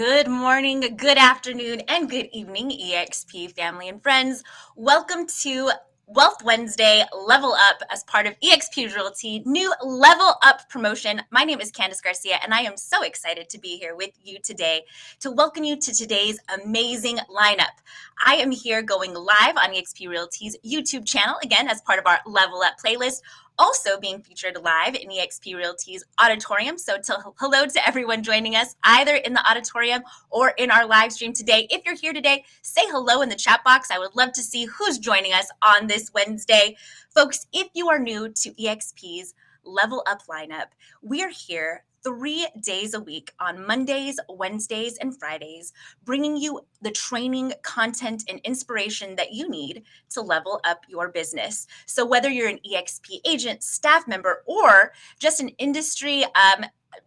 Good morning, good afternoon, and good evening, EXP family and friends. Welcome to Wealth Wednesday Level Up as part of EXP Realty new Level Up promotion. My name is Candice Garcia, and I am so excited to be here with you today to welcome you to today's amazing lineup. I am here going live on EXP Realty's YouTube channel, again, as part of our Level Up playlist. Also being featured live in eXp Realty's auditorium. So hello to everyone joining us either in the auditorium or in our live stream today. If you're here today, say hello in the chat box. I would love to see who's joining us on this Wednesday. Folks, if you are new to eXp's Level Up lineup, we are here 3 days a week on Mondays, Wednesdays, and Fridays, bringing you the training, content, and inspiration that you need to level up your business. So whether you're an EXP agent, staff member, or just an industry,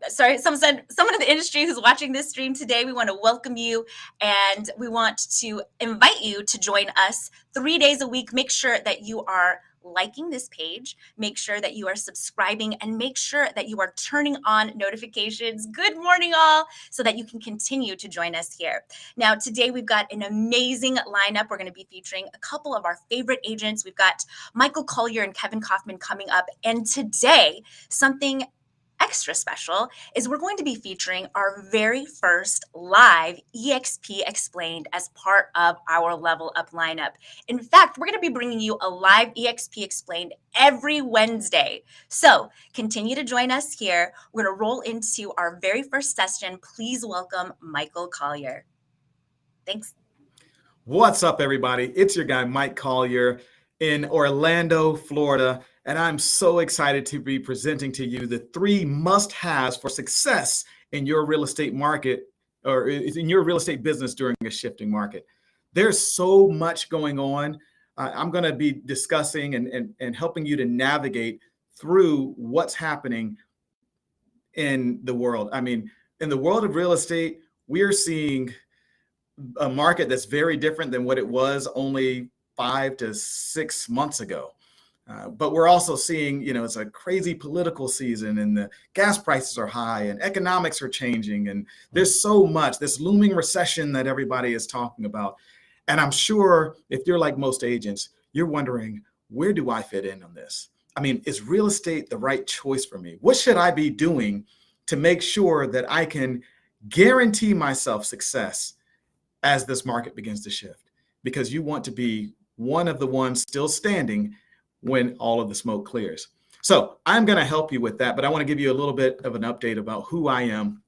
someone in the industry who's watching this stream today, we want to welcome you and we want to invite you to join us 3 days a week. Make sure that you are liking this page, make sure that you are subscribing, and make sure that you are turning on notifications. Good morning, all, so that you can continue to join us here. Now, today we've got an amazing lineup. We're going to be featuring a couple of our favorite agents. We've got Michael Collier and Kevin Kauffman coming up. And today, something extra special is we're going to be featuring our very first live EXP Explained as part of our Level Up lineup. In fact, we're going to be bringing you a live EXP Explained every Wednesday. So continue to join us here. We're going to roll into our very first session. Please welcome Michael Collier. Thanks. What's up, everybody? It's your guy, Mike Collier in Orlando, Florida. And I'm so excited to be presenting to you the 3 must-haves for success in your real estate market or in your real estate business during a shifting market. There's so much going on. I'm going to be discussing and helping you to navigate through what's happening in the world. I mean, in the world of real estate, we're seeing a market that's very different than what it was only 5 to 6 months ago. But we're also seeing, it's a crazy political season and the gas prices are high and economics are changing. And there's so much, this looming recession that everybody is talking about. And I'm sure if you're like most agents, you're wondering, where do I fit in on this? I mean, is real estate the right choice for me? What should I be doing to make sure that I can guarantee myself success as this market begins to shift? Because you want to be one of the ones still standing when all of the smoke clears. So I'm going to help you with that, but I want to give you a little bit of an update about who I am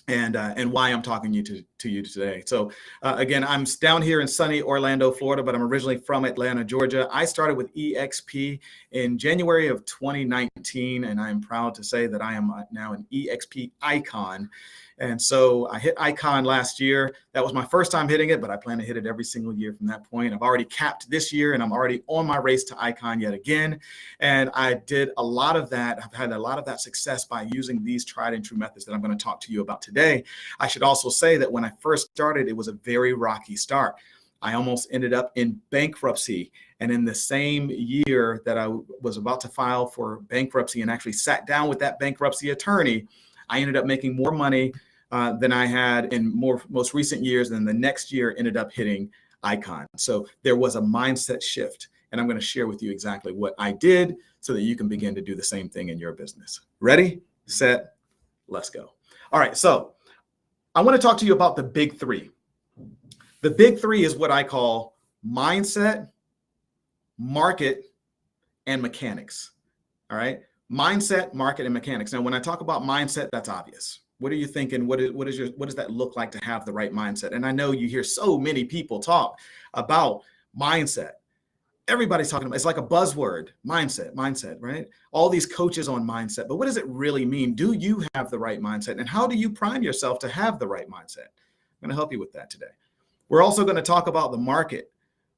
and why I'm talking to you today. So again, I'm down here in sunny Orlando, Florida, but I'm originally from Atlanta, Georgia. I started with EXP in January of 2019, and I'm proud to say that I am now an EXP icon. And so I hit icon last year. That was my first time hitting it, but I plan to hit it every single year from that point. I've already capped this year and I'm already on my race to icon yet again. And I did a lot of that. I've had a lot of that success by using these tried and true methods that I'm going to talk to you about today. I should also say that when I first started, it was a very rocky start. I almost ended up in bankruptcy. And in the same year that I was about to file for bankruptcy and actually sat down with that bankruptcy attorney, I ended up making more money than I had in most recent years. And the next year ended up hitting icon. So there was a mindset shift. And I'm going to share with you exactly what I did so that you can begin to do the same thing in your business. Ready, set, let's go. All right. So I want to talk to you about the big 3. The big 3 is what I call mindset, market, and mechanics. All right. Mindset, market, and mechanics. Now, when I talk about mindset, that's obvious. What are you thinking? What does that look like to have the right mindset? And I know you hear so many people talk about mindset. Everybody's talking about, it's like a buzzword, mindset, right? All these coaches on mindset, but what does it really mean? Do you have the right mindset? And how do you prime yourself to have the right mindset? I'm going to help you with that today. We're also going to talk about the market.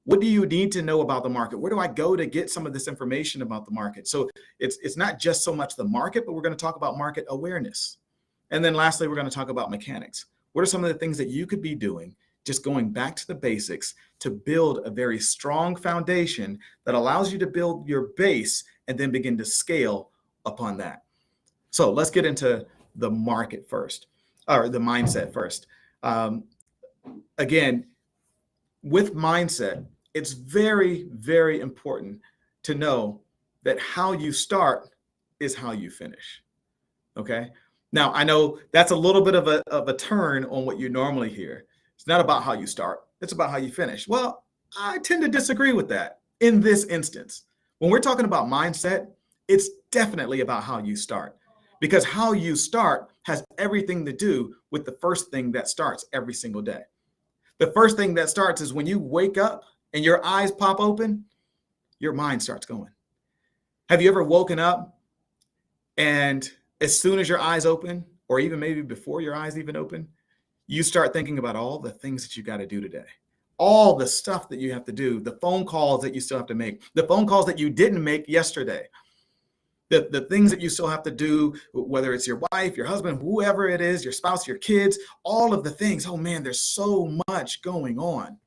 What do you need to know about the market? Where do I go to get some of this information about the market? So it's not just so much the market, but we're going to talk about market awareness. And then lastly, we're going to talk about mechanics. What are some of the things that you could be doing, just going back to the basics to build a very strong foundation that allows you to build your base and then begin to scale upon that. So let's get into the market first, or the mindset first. Again, with mindset, it's very, very important to know that how you start is how you finish. Okay. Now, I know that's a little bit of a turn on what you normally hear. It's not about how you start, it's about how you finish. Well, I tend to disagree with that in this instance. When we're talking about mindset, it's definitely about how you start, because how you start has everything to do with the first thing that starts every single day. The first thing that starts is when you wake up and your eyes pop open, your mind starts going. Have you ever woken up and as soon as your eyes open, or even maybe before your eyes even open, you start thinking about all the things that you got to do today, all the stuff that you have to do, the phone calls that you still have to make, the phone calls that you didn't make yesterday, the things that you still have to do, whether it's your wife, your husband, whoever it is, your spouse, your kids, all of the things. Oh man, there's so much going on.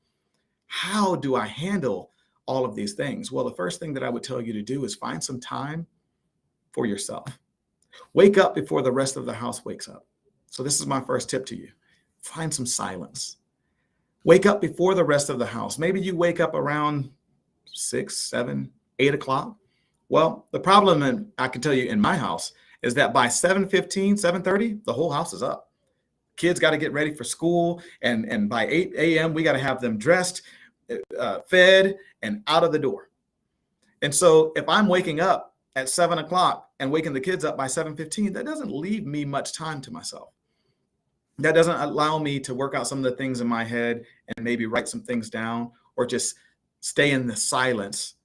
How do I handle all of these things? Well, the first thing that I would tell you to do is find some time for yourself. Wake up before the rest of the house wakes up. So this is my first tip to you. Find some silence. Wake up before the rest of the house. Maybe you wake up around 6, 7, 8 o'clock. Well, the problem, and I can tell you in my house, is that by 7:15, 7:30, the whole house is up. Kids got to get ready for school. And by 8 a.m., we got to have them dressed, fed, and out of the door. And so if I'm waking up at 7 o'clock and waking the kids up by 7:15, that doesn't leave me much time to myself. That doesn't allow me to work out some of the things in my head and maybe write some things down, or just stay in the silence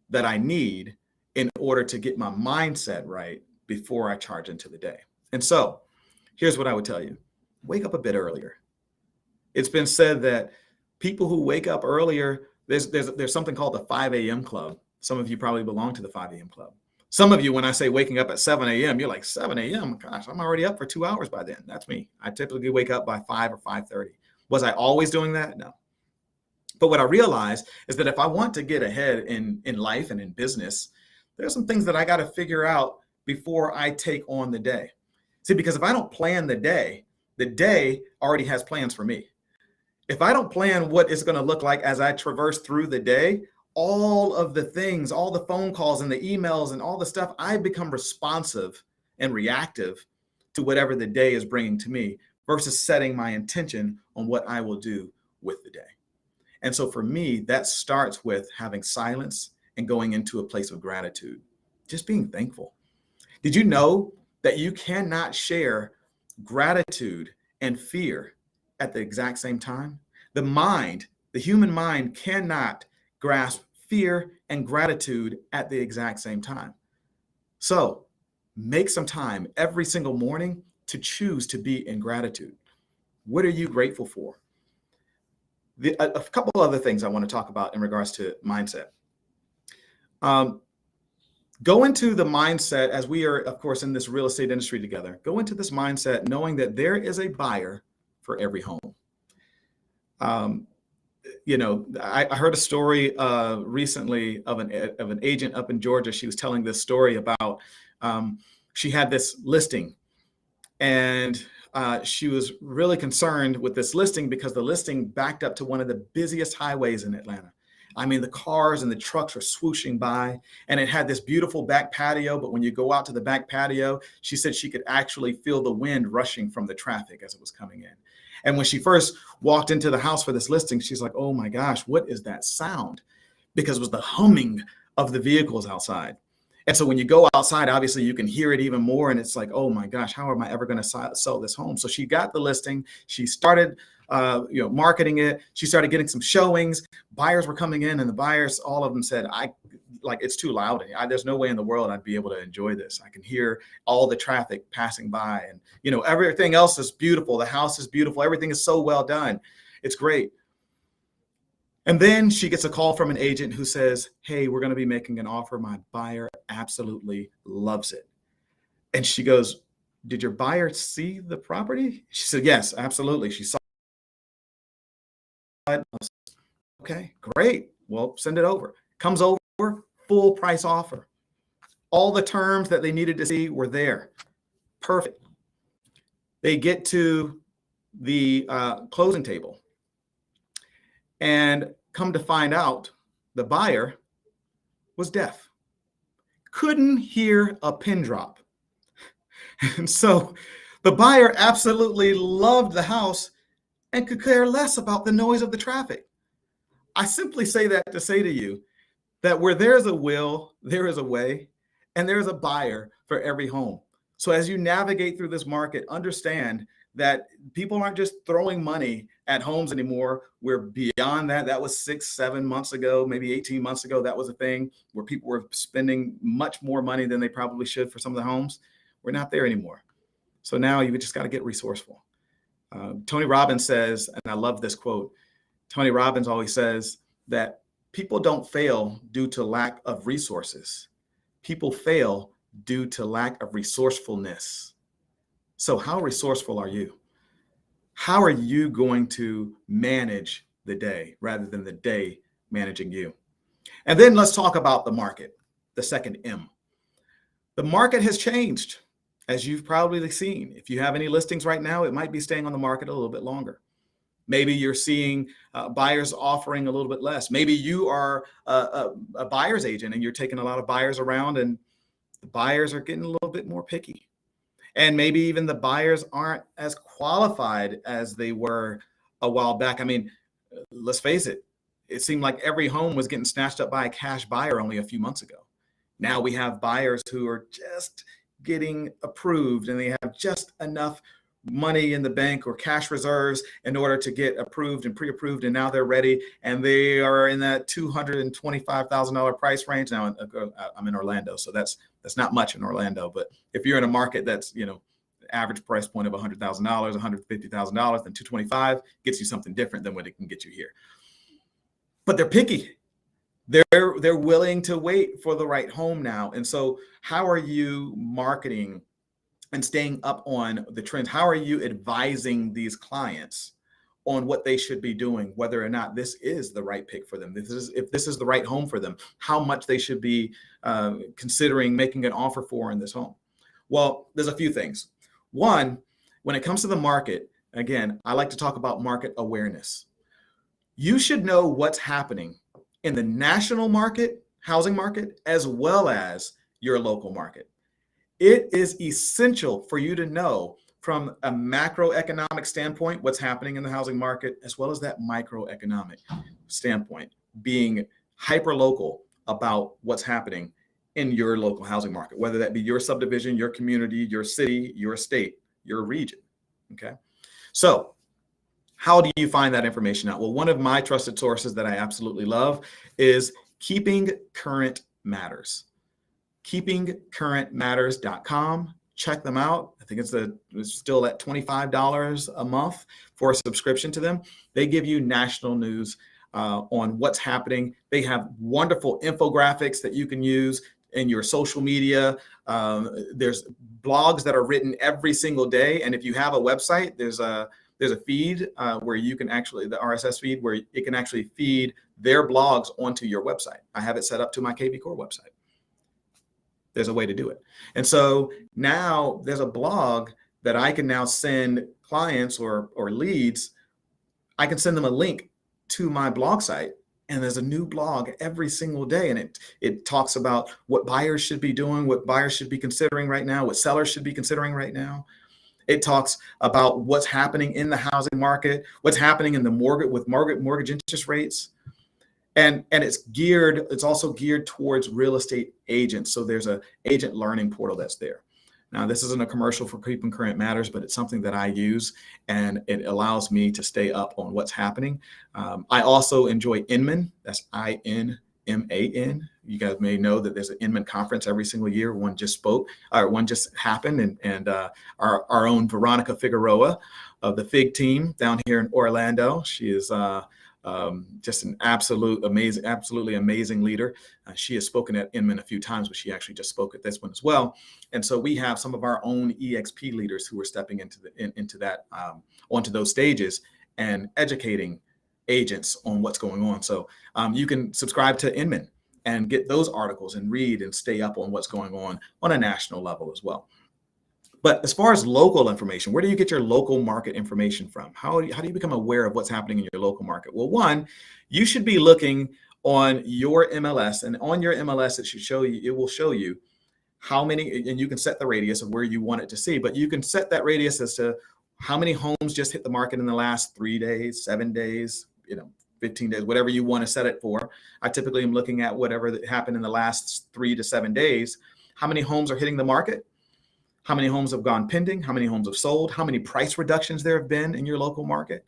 that I need in order to get my mindset right before I charge into the day. And so here's what I would tell you. Wake up a bit earlier. It's been said that people who wake up earlier, there's something called the 5 a.m. club. Some of you probably belong to the 5 a.m. club. Some of you, when I say waking up at 7 a.m., you're like, 7 a.m.? Gosh, I'm already up for 2 hours by then. That's me. I typically wake up by 5 or 5:30. Was I always doing that? No. But what I realized is that if I want to get ahead in life and in business, there's some things that I got to figure out before I take on the day. See, because if I don't plan the day already has plans for me. If I don't plan what it's going to look like as I traverse through the day, all of the things, all the phone calls and the emails and all the stuff, I become responsive and reactive to whatever the day is bringing to me versus setting my intention on what I will do with the day. And so for me, that starts with having silence and going into a place of gratitude, just being thankful. Did you know that you cannot share gratitude and fear at the exact same time? The human mind cannot grasp fear and gratitude at the exact same time. So make some time every single morning to choose to be in gratitude. What are you grateful for? A couple other things I want to talk about in regards to mindset. Go into the mindset, as we are, of course, in this real estate industry together, go into this mindset knowing that there is a buyer for every home. I heard a story recently of an agent up in Georgia. She was telling this story about she had this listing, and she was really concerned with this listing because the listing backed up to one of the busiest highways in Atlanta. I mean, the cars and the trucks were swooshing by, and it had this beautiful back patio. But when you go out to the back patio, she said she could actually feel the wind rushing from the traffic as it was coming in. And when she first walked into the house for this listing, she's like, oh my gosh, what is that sound? Because it was the humming of the vehicles outside. And so when you go outside, obviously you can hear it even more. And it's like, oh my gosh, how am I ever going to sell this home? So she got the listing. She started marketing it. She started getting some showings. Buyers were coming in, and the buyers, all of them said, it's too loud. There's no way in the world I'd be able to enjoy this. I can hear all the traffic passing by, and everything else is beautiful. The house is beautiful. Everything is so well done. It's great. And then she gets a call from an agent who says, hey, we're going to be making an offer. My buyer absolutely loves it. And she goes, did your buyer see the property? She said, yes, absolutely. She saw it. Okay, great. Well, send it over. Comes over, full price offer. All the terms that they needed to see were there. Perfect. They get to the closing table. And come to find out, the buyer was deaf, couldn't hear a pin drop. And so the buyer absolutely loved the house and could care less about the noise of the traffic. I simply say that to say to you that where there's a will, there is a way, and there's a buyer for every home. So as you navigate through this market, understand that people aren't just throwing money at homes anymore. We're beyond that. That was 6-7 months ago, maybe 18 months ago. That was a thing where people were spending much more money than they probably should for some of the homes. We're not there anymore. So now you just got to get resourceful. Tony Robbins says, and I love this quote, Tony Robbins always says that people don't fail due to lack of resources. People fail due to lack of resourcefulness. So how resourceful are you? How are you going to manage the day rather than the day managing you? And then let's talk about the market, the second M. The market has changed, as you've probably seen. If you have any listings right now, it might be staying on the market a little bit longer. Maybe you're seeing buyers offering a little bit less. Maybe you are a buyer's agent and you're taking a lot of buyers around, and the buyers are getting a little bit more picky. And maybe even the buyers aren't as qualified as they were a while back. I mean, let's face it, it seemed like every home was getting snatched up by a cash buyer only a few months ago. Now we have buyers who are just getting approved and they have just enough money in the bank or cash reserves in order to get approved and pre-approved, and now they're ready, and they are in that $225,000 price range. Now I'm in Orlando, so that's not much in Orlando, but if you're in a market that's, average price point of $100,000, $150,000, then 225 gets you something different than what it can get you here. But they're picky. They're willing to wait for the right home now. And so how are you marketing and staying up on the trends? How are you advising these clients on what they should be doing, whether or not this is the right pick for them, if this is the right home for them, how much they should be considering making an offer for in this home? Well, there's a few things. One, when it comes to the market, again, I like to talk about market awareness. You should know what's happening in the national market, housing market, as well as your local market. It is essential for you to know from a macroeconomic standpoint what's happening in the housing market, as well as that microeconomic standpoint, being hyper-local about what's happening in your local housing market, whether that be your subdivision, your community, your city, your state, your region, okay? So how do you find that information out? Well, one of my trusted sources that I absolutely love is Keeping Current Matters. KeepingCurrentMatters.com. Check them out. I think it's still at $25 a month for a subscription to them. They give you national news on what's happening. They have wonderful infographics that you can use in your social media. There's blogs that are written every single day. And if you have a website, there's a feed where you can actually, the RSS feed, where it can actually feed their blogs onto your website. I have it set up to my KV Core website. There's a way to do it. And so now there's a blog that I can now send clients or leads. I can send them a link to my blog site, and there's a new blog every single day. And it talks about what buyers should be doing, what buyers should be considering right now, what sellers should be considering right now. It talks about what's happening in the housing market, what's happening in the mortgage interest rates. And it's also geared towards real estate agents. So there's an agent learning portal that's there. Now, this isn't a commercial for Keeping Current Matters, but it's something that I use, and it allows me to stay up on what's happening. I also enjoy Inman. That's INMAN. You guys may know that there's an Inman conference every single year. One just happened, and our own Veronica Figueroa of the FIG team down here in Orlando. She is just an absolutely amazing leader. She has spoken at Inman a few times, but she actually just spoke at this one as well. And so we have some of our own EXP leaders who are stepping onto those stages and educating agents on what's going on. So you can subscribe to Inman and get those articles and read and stay up on what's going on a national level as well. But as far as local information, where do you get your local market information from? How do you become aware of what's happening in your local market? Well, one, you should be looking on your MLS, and on your MLS, it will show you how many, and you can set the radius of where you want it to see, but you can set that radius as to how many homes just hit the market in the last 3 days, 7 days, 15 days, whatever you want to set it for. I typically am looking at whatever that happened in the last 3 to 7 days. How many homes are hitting the market? How many homes have gone pending? How many homes have sold? How many price reductions there have been in your local market?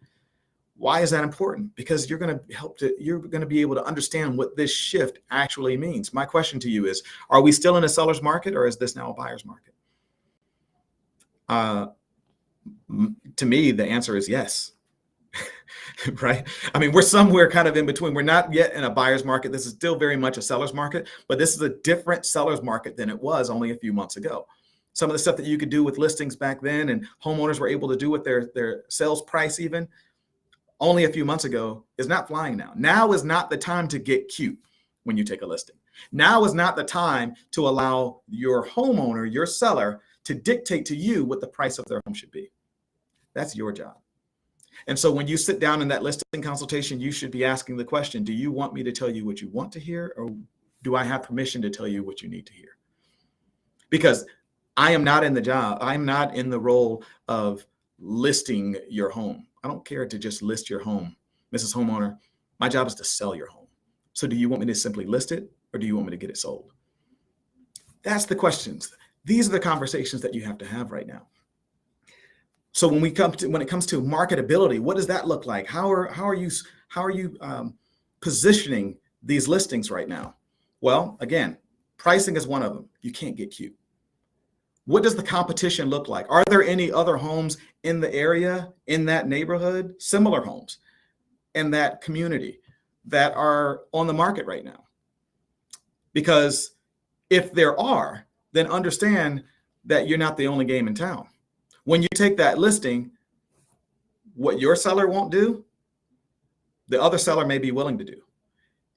Why is that important? Because you're going to be able to understand what this shift actually means. My question to you is, are we still in a seller's market, or is this now a buyer's market? To me, the answer is yes. Right? I mean, we're somewhere kind of in between. We're not yet in a buyer's market. This is still very much a seller's market, but this is a different seller's market than it was only a few months ago. Some of the stuff that you could do with listings back then and homeowners were able to do with their sales price even only a few months ago is not flying now. Now is not the time to get cute when you take a listing. Now is not the time to allow your homeowner, your seller, to dictate to you what the price of their home should be. That's your job. And so when you sit down in that listing consultation, you should be asking the question, do you want me to tell you what you want to hear, or do I have permission to tell you what you need to hear? Because I am not in the job. I'm not in the role of listing your home. I don't care to just list your home. Mrs. Homeowner, my job is to sell your home. So do you want me to simply list it, or do you want me to get it sold? That's the questions. These are the conversations that you have to have right now. So when it comes to marketability, what does that look like? How are you positioning these listings right now? Well, again, pricing is one of them. You can't get cute. What does the competition look like? Are there any other homes in the area, in that neighborhood, similar homes in that community that are on the market right now? Because if there are, then understand that you're not the only game in town. When you take that listing, what your seller won't do, the other seller may be willing to do.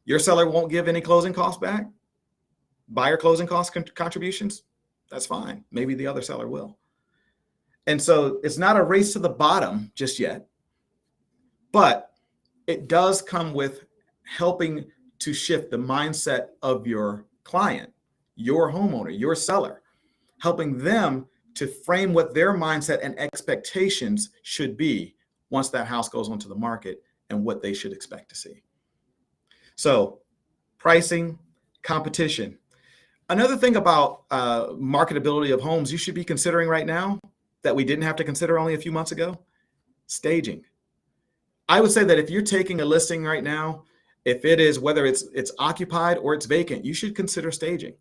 Your seller won't give any closing costs back, buyer closing cost contributions. That's fine. Maybe the other seller will. And so it's not a race to the bottom just yet, but it does come with helping to shift the mindset of your client, your homeowner, your seller, helping them to frame what their mindset and expectations should be once that house goes onto the market and what they should expect to see. So pricing, competition. Another thing about marketability of homes you should be considering right now that we didn't have to consider only a few months ago, staging. I would say that if you're taking a listing right now, if it is, whether it's occupied or it's vacant, you should consider staging.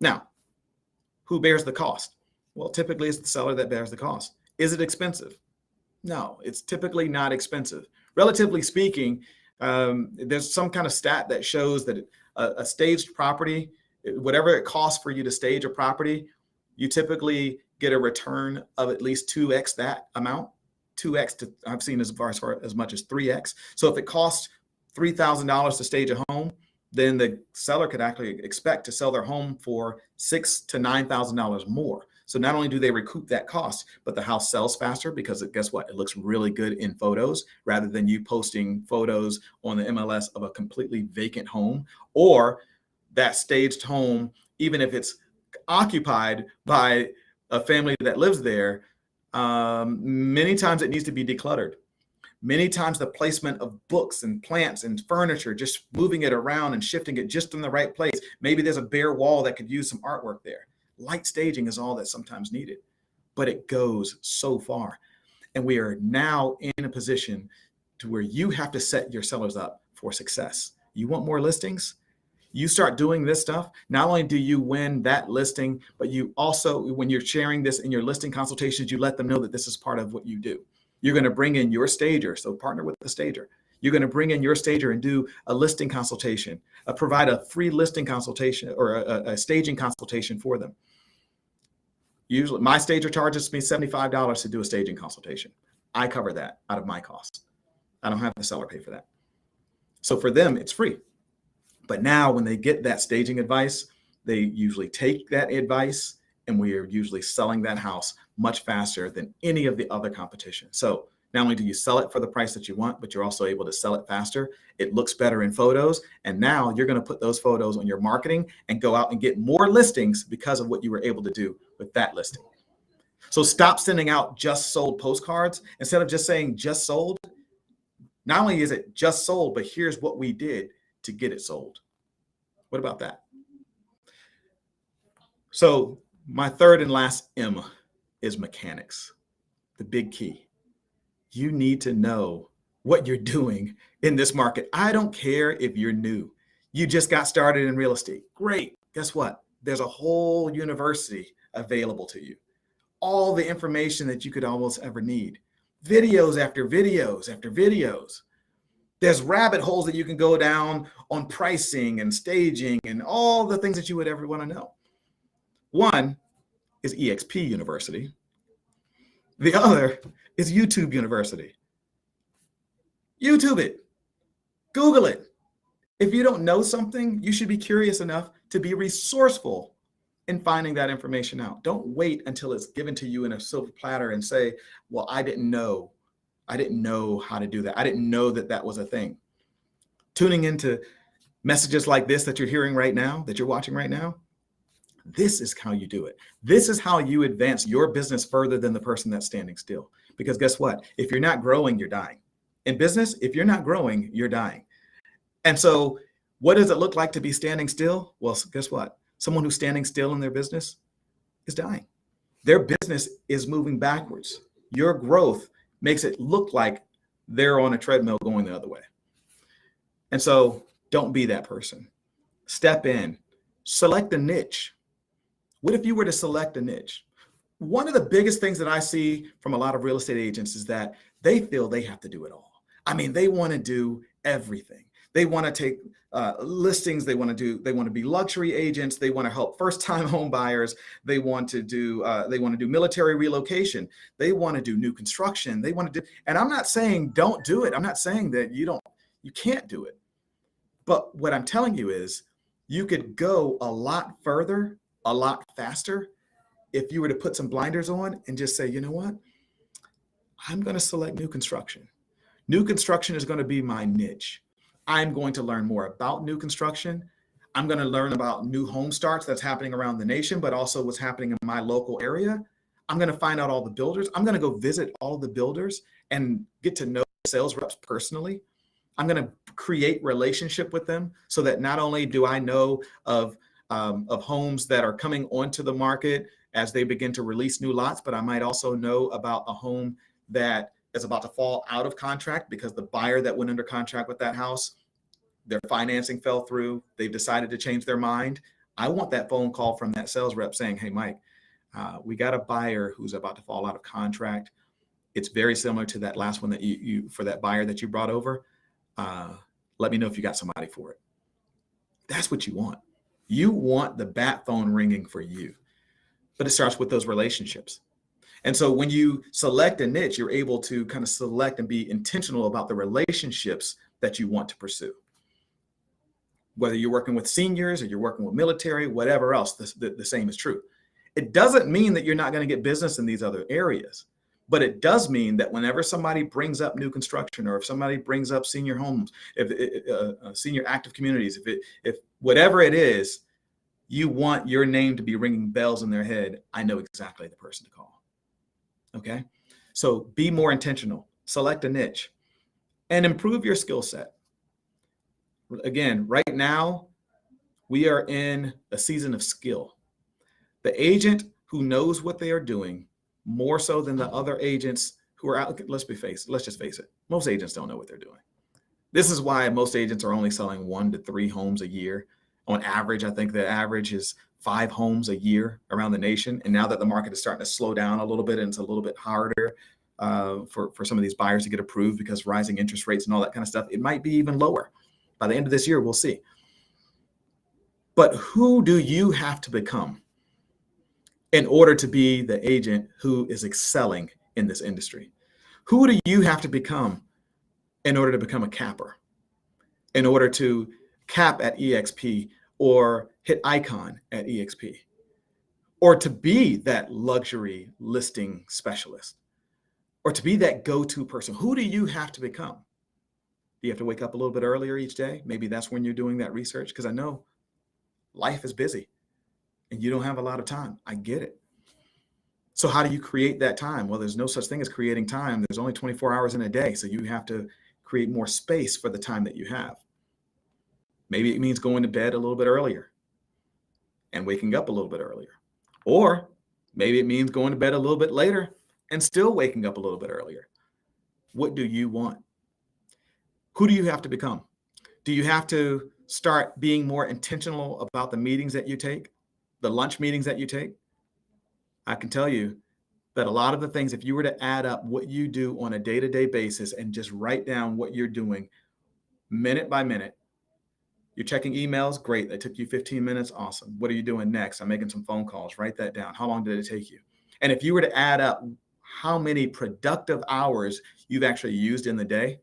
Now, who bears the cost? Well, typically it's the seller that bears the cost. Is it expensive? No, it's typically not expensive. Relatively speaking, there's some kind of stat that shows that a staged property, whatever it costs for you to stage a property, you typically get a return of at least 2x that amount. 2x to, I've seen as far as much as 3x. So if it costs $3,000 to stage a home, then the seller could actually expect to sell their home for $6,000 to $9,000 more. So not only do they recoup that cost, but the house sells faster because guess what? It looks really good in photos rather than you posting photos on the MLS of a completely vacant home, or that staged home, even if it's occupied by a family that lives there, many times it needs to be decluttered. Many times the placement of books and plants and furniture, just moving it around and shifting it just in the right place. Maybe there's a bare wall that could use some artwork there. Light staging is all that's sometimes needed, but it goes so far. And we are now in a position to where you have to set your sellers up for success. You want more listings? You start doing this stuff, not only do you win that listing, but you also, when you're sharing this in your listing consultations, you let them know that this is part of what you do. You're going to bring in your stager, so partner with the stager. You're going to bring in your stager and do a listing consultation, provide a free listing consultation or a staging consultation for them. Usually my stager charges me $75 to do a staging consultation. I cover that out of my costs. I don't have the seller pay for that. So for them, it's free. But now when they get that staging advice, they usually take that advice and we are usually selling that house much faster than any of the other competition. So not only do you sell it for the price that you want, but you're also able to sell it faster. It looks better in photos. And now you're going to put those photos on your marketing and go out and get more listings because of what you were able to do with that listing. So stop sending out just sold postcards. Instead of just saying just sold, not only is it just sold, but here's what we did to get it sold. What about that? So my third and last M is mechanics, the big key. You need to know what you're doing in this market. I don't care if you're new. You just got started in real estate. Great. Guess what? There's a whole university available to you. All the information that you could almost ever need. Videos after videos after videos. There's rabbit holes that you can go down on pricing and staging and all the things that you would ever want to know. One is EXP University. The other is YouTube University. YouTube it. Google it. If you don't know something, you should be curious enough to be resourceful in finding that information out. Don't wait until it's given to you in a silver platter and say, well, I didn't know. I didn't know how to do that. I didn't know that that was a thing. Tuning into messages like this that you're hearing right now, that you're watching right now, this is how you do it. This is how you advance your business further than the person that's standing still. Because guess what? If you're not growing, you're dying. In business, if you're not growing, you're dying. And so what does it look like to be standing still? Well, guess what? Someone who's standing still in their business is dying. Their business is moving backwards. Your growth makes it look like they're on a treadmill going the other way. And so don't be that person. Step in, select a niche. What if you were to select a niche? One of the biggest things that I see from a lot of real estate agents is that they feel they have to do it all. I mean, they want to do everything. They want to take listings. They want to be luxury agents. They want to help first-time home buyers. They want to do military relocation. They want to do new construction. They want to do, and I'm not saying don't do it. I'm not saying that you can't do it. But what I'm telling you is you could go a lot further, a lot faster if you were to put some blinders on and just say, you know what? I'm going to select new construction. New construction is going to be my niche. I'm going to learn more about new construction. I'm going to learn about new home starts that's happening around the nation, but also what's happening in my local area. I'm going to find out all the builders. I'm going to go visit all the builders and get to know sales reps personally. I'm going to create relationship with them so that not only do I know of homes that are coming onto the market as they begin to release new lots, but I might also know about a home that is about to fall out of contract because the buyer that went under contract with that house, their financing fell through. They've decided to change their mind. I want that phone call from that sales rep saying, hey, Mike, we got a buyer who's about to fall out of contract. It's very similar to that last one that you for that buyer that you brought over. Let me know if you got somebody for it. That's what you want. You want the bat phone ringing for you, but it starts with those relationships. And so when you select a niche, you're able to kind of select and be intentional about the relationships that you want to pursue. Whether you're working with seniors or you're working with military, whatever else, the same is true. It doesn't mean that you're not going to get business in these other areas, but it does mean that whenever somebody brings up new construction or if somebody brings up senior homes, if senior active communities, if whatever it is, you want your name to be ringing bells in their head. I know exactly the person to call. Okay, so be more intentional, select a niche, and improve your skill set. Again, right now, we are in a season of skill. The agent who knows what they are doing more so than the other agents who are out, let's just face it, most agents don't know what they're doing. This is why most agents are only selling 1 to 3 homes a year. On average, I think the average is 5 homes a year around the nation. And now that the market is starting to slow down a little bit and it's a little bit harder for some of these buyers to get approved because rising interest rates and all that kind of stuff, it might be even lower. By the end of this year, we'll see. But who do you have to become in order to be the agent who is excelling in this industry? Who do you have to become in order to become a capper, in order to cap at EXP or hit icon at EXP? or to be that luxury listing specialist, or to be that go-to person? Who do you have to become? Do you have to wake up a little bit earlier each day? Maybe that's when you're doing that research, because I know life is busy and you don't have a lot of time. I get it. So how do you create that time? Well, there's no such thing as creating time. There's only 24 hours in a day. So you have to create more space for the time that you have. Maybe it means going to bed a little bit earlier and waking up a little bit earlier. Or maybe it means going to bed a little bit later and still waking up a little bit earlier. What do you want? Who do you have to become? Do you have to start being more intentional about the meetings that you take, the lunch meetings that you take? I can tell you that a lot of the things, if you were to add up what you do on a day-to-day basis and just write down what you're doing minute by minute, you're checking emails, great. That took you 15 minutes. Awesome. What are you doing next? I'm making some phone calls. Write that down. How long did it take you? And if you were to add up how many productive hours you've actually used in the day,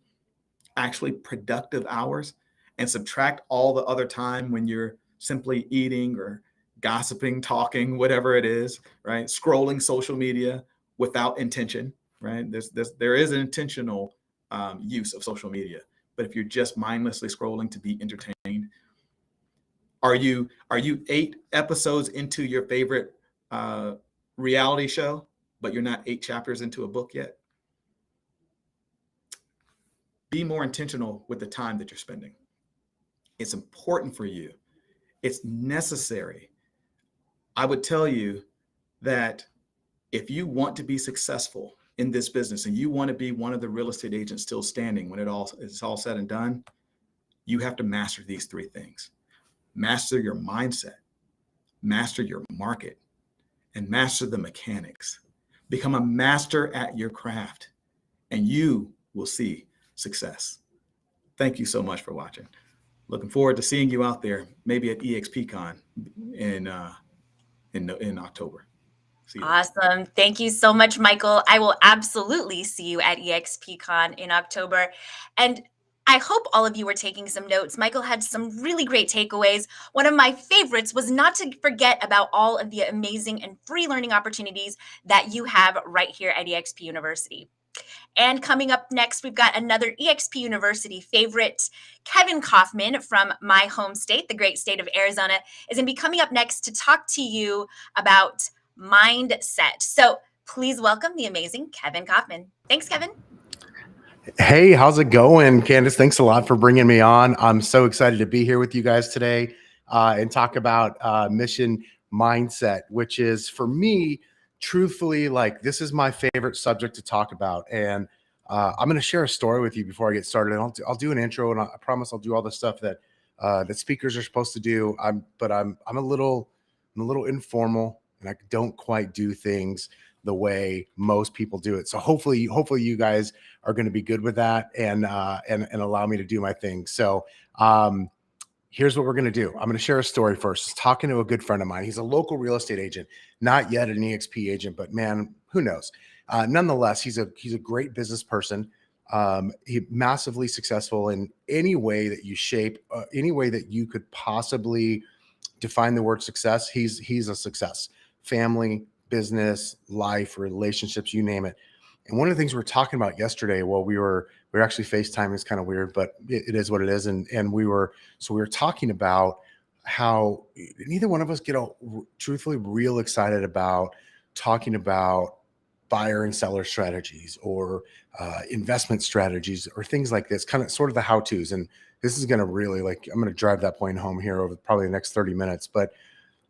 actually productive hours, and subtract all the other time when you're simply eating or gossiping, talking, whatever it is, right? Scrolling social media without intention, right? There is an intentional use of social media. But if you're just mindlessly scrolling to be entertained, are you 8 episodes into your favorite reality show, but you're not 8 chapters into a book yet? Be more intentional with the time that you're spending. It's important for you. It's necessary. I would tell you that if you want to be successful in this business and you want to be one of the real estate agents still standing when it's all said and done, you have to master these 3 things. Master your mindset, master your market, and master the mechanics. Become a master at your craft, and you will see success. Thank you so much for watching. Looking forward to seeing you out there, maybe at EXPCon in October. Awesome. Thank you so much, Michael. I will absolutely see you at EXPCon in October. And I hope all of you were taking some notes. Michael had some really great takeaways. One of my favorites was not to forget about all of the amazing and free learning opportunities that you have right here at EXP University. And coming up next, we've got another EXP University favorite. Kevin Kauffman from my home state, the great state of Arizona, is going to be coming up next to talk to you about mindset. So please welcome the amazing Kevin Kauffman. Thanks, Kevin. Hey, how's it going, Candice? Thanks a lot for bringing me on. I'm so excited to be here with you guys today and talk about mission mindset, which is, for me, truthfully, like, this is my favorite subject to talk about. And I'm going to share a story with you before I get started. And I'll do an intro, and I promise I'll do all the stuff that that speakers are supposed to do. I'm a little informal, and I don't quite do things the way most people do it. So hopefully you guys are going to be good with that and allow me to do my thing. So here's what we're going to do. I'm going to share a story first. I was talking to a good friend of mine. He's a local real estate agent, not yet an EXP agent, but man, who knows? Nonetheless, he's a great business person. He massively successful in any way that you shape, any way that you could possibly define the word success. He's a success. Family, business, life, relationships, you name it. And one of the things we were talking about yesterday, well, we were actually FaceTiming. It's kind of weird, but it is what it is. And we were talking about how neither one of us get truthfully real excited about talking about buyer and seller strategies or investment strategies or things like this, kind of sort of the how-tos. And this is going to really, like, I'm going to drive that point home here over probably the next 30 minutes. But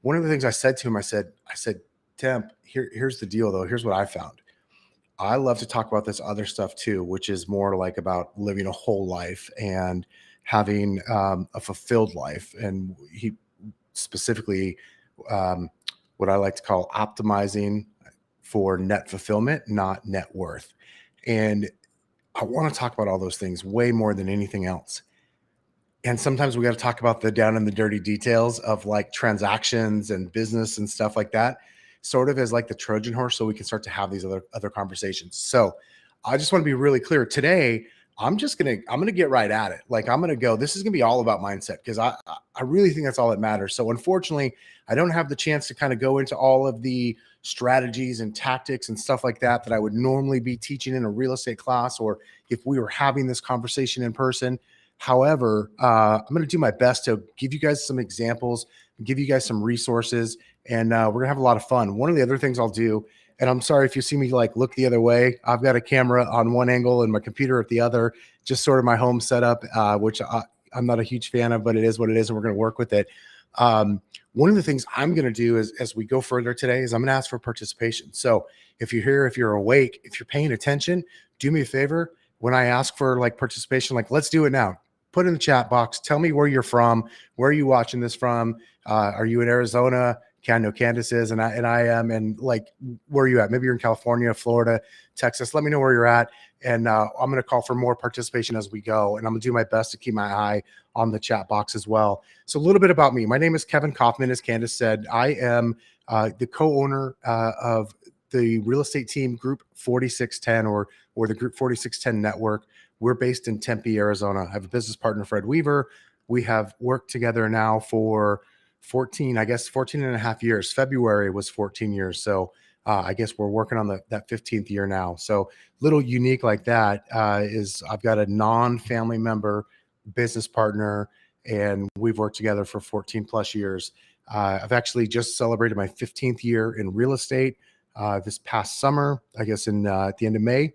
one of the things I said to him, I said, Temp, here's the deal though. Here's what I found. I love to talk about this other stuff too, which is more like about living a whole life and having a fulfilled life. And he specifically, what I like to call optimizing for net fulfillment, not net worth. And I want to talk about all those things way more than anything else. And sometimes we got to talk about the down and the dirty details of like transactions and business and stuff like that, sort of as like the Trojan horse, so we can start to have these other conversations. So I just want to be really clear. Today, I'm gonna get right at it. Like I'm gonna go. This is gonna be all about mindset because I really think that's all that matters. So unfortunately, I don't have the chance to kind of go into all of the strategies and tactics and stuff like that I would normally be teaching in a real estate class, or if we were having this conversation in person. However, I'm going to do my best to give you guys some examples, give you guys some resources, and we're going to have a lot of fun. One of the other things I'll do, and I'm sorry if you see me like look the other way, I've got a camera on one angle and my computer at the other, just sort of my home setup, which I'm not a huge fan of, but it is what it is, and we're going to work with it. One of the things I'm going to do is, as we go further today, is I'm going to ask for participation. So if you're here, if you're awake, if you're paying attention, do me a favor. When I ask for like participation, like let's do it now. Put in the chat box. Tell me where you're from. Where are you watching this from? Are you in Arizona? I know Candice is, and I am. And like, where are you at? Maybe you're in California, Florida, Texas. Let me know where you're at. And I'm going to call for more participation as we go. And I'm going to do my best to keep my eye on the chat box as well. So a little bit about me. My name is Kevin Kauffman, as Candice said. I am the co-owner of the real estate team Group 4610 or the Group 4610 network. We're based in Tempe, Arizona. I have a business partner, Fred Weaver. We have worked together now for 14 and a half years. February was 14 years. So I guess we're working on that 15th year now. So little unique like that is I've got a non-family member business partner, and we've worked together for 14 plus years. I've actually just celebrated my 15th year in real estate this past summer, I guess at the end of May.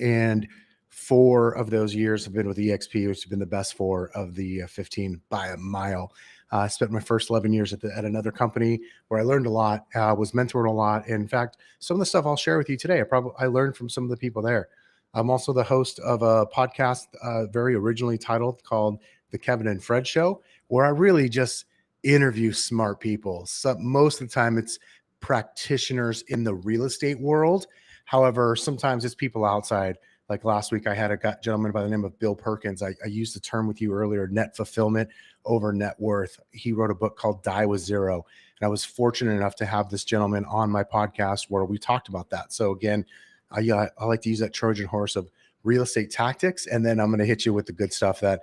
And 4 of those years have been with EXP, which have been the best 4 of the 15 by a mile. I spent my first 11 years at another company where I learned a lot, was mentored a lot. In fact, some of the stuff I'll share with you today, I learned from some of the people there. I'm also the host of a podcast very originally titled called The Kevin and Fred Show, where I really just interview smart people. So most of the time it's practitioners in the real estate world. However, sometimes it's people outside. Like last week, I had a gentleman by the name of Bill Perkins. I used the term with you earlier, net fulfillment over net worth. He wrote a book called Die with Zero. And I was fortunate enough to have this gentleman on my podcast where we talked about that. So again, I like to use that Trojan horse of real estate tactics. And then I'm going to hit you with the good stuff that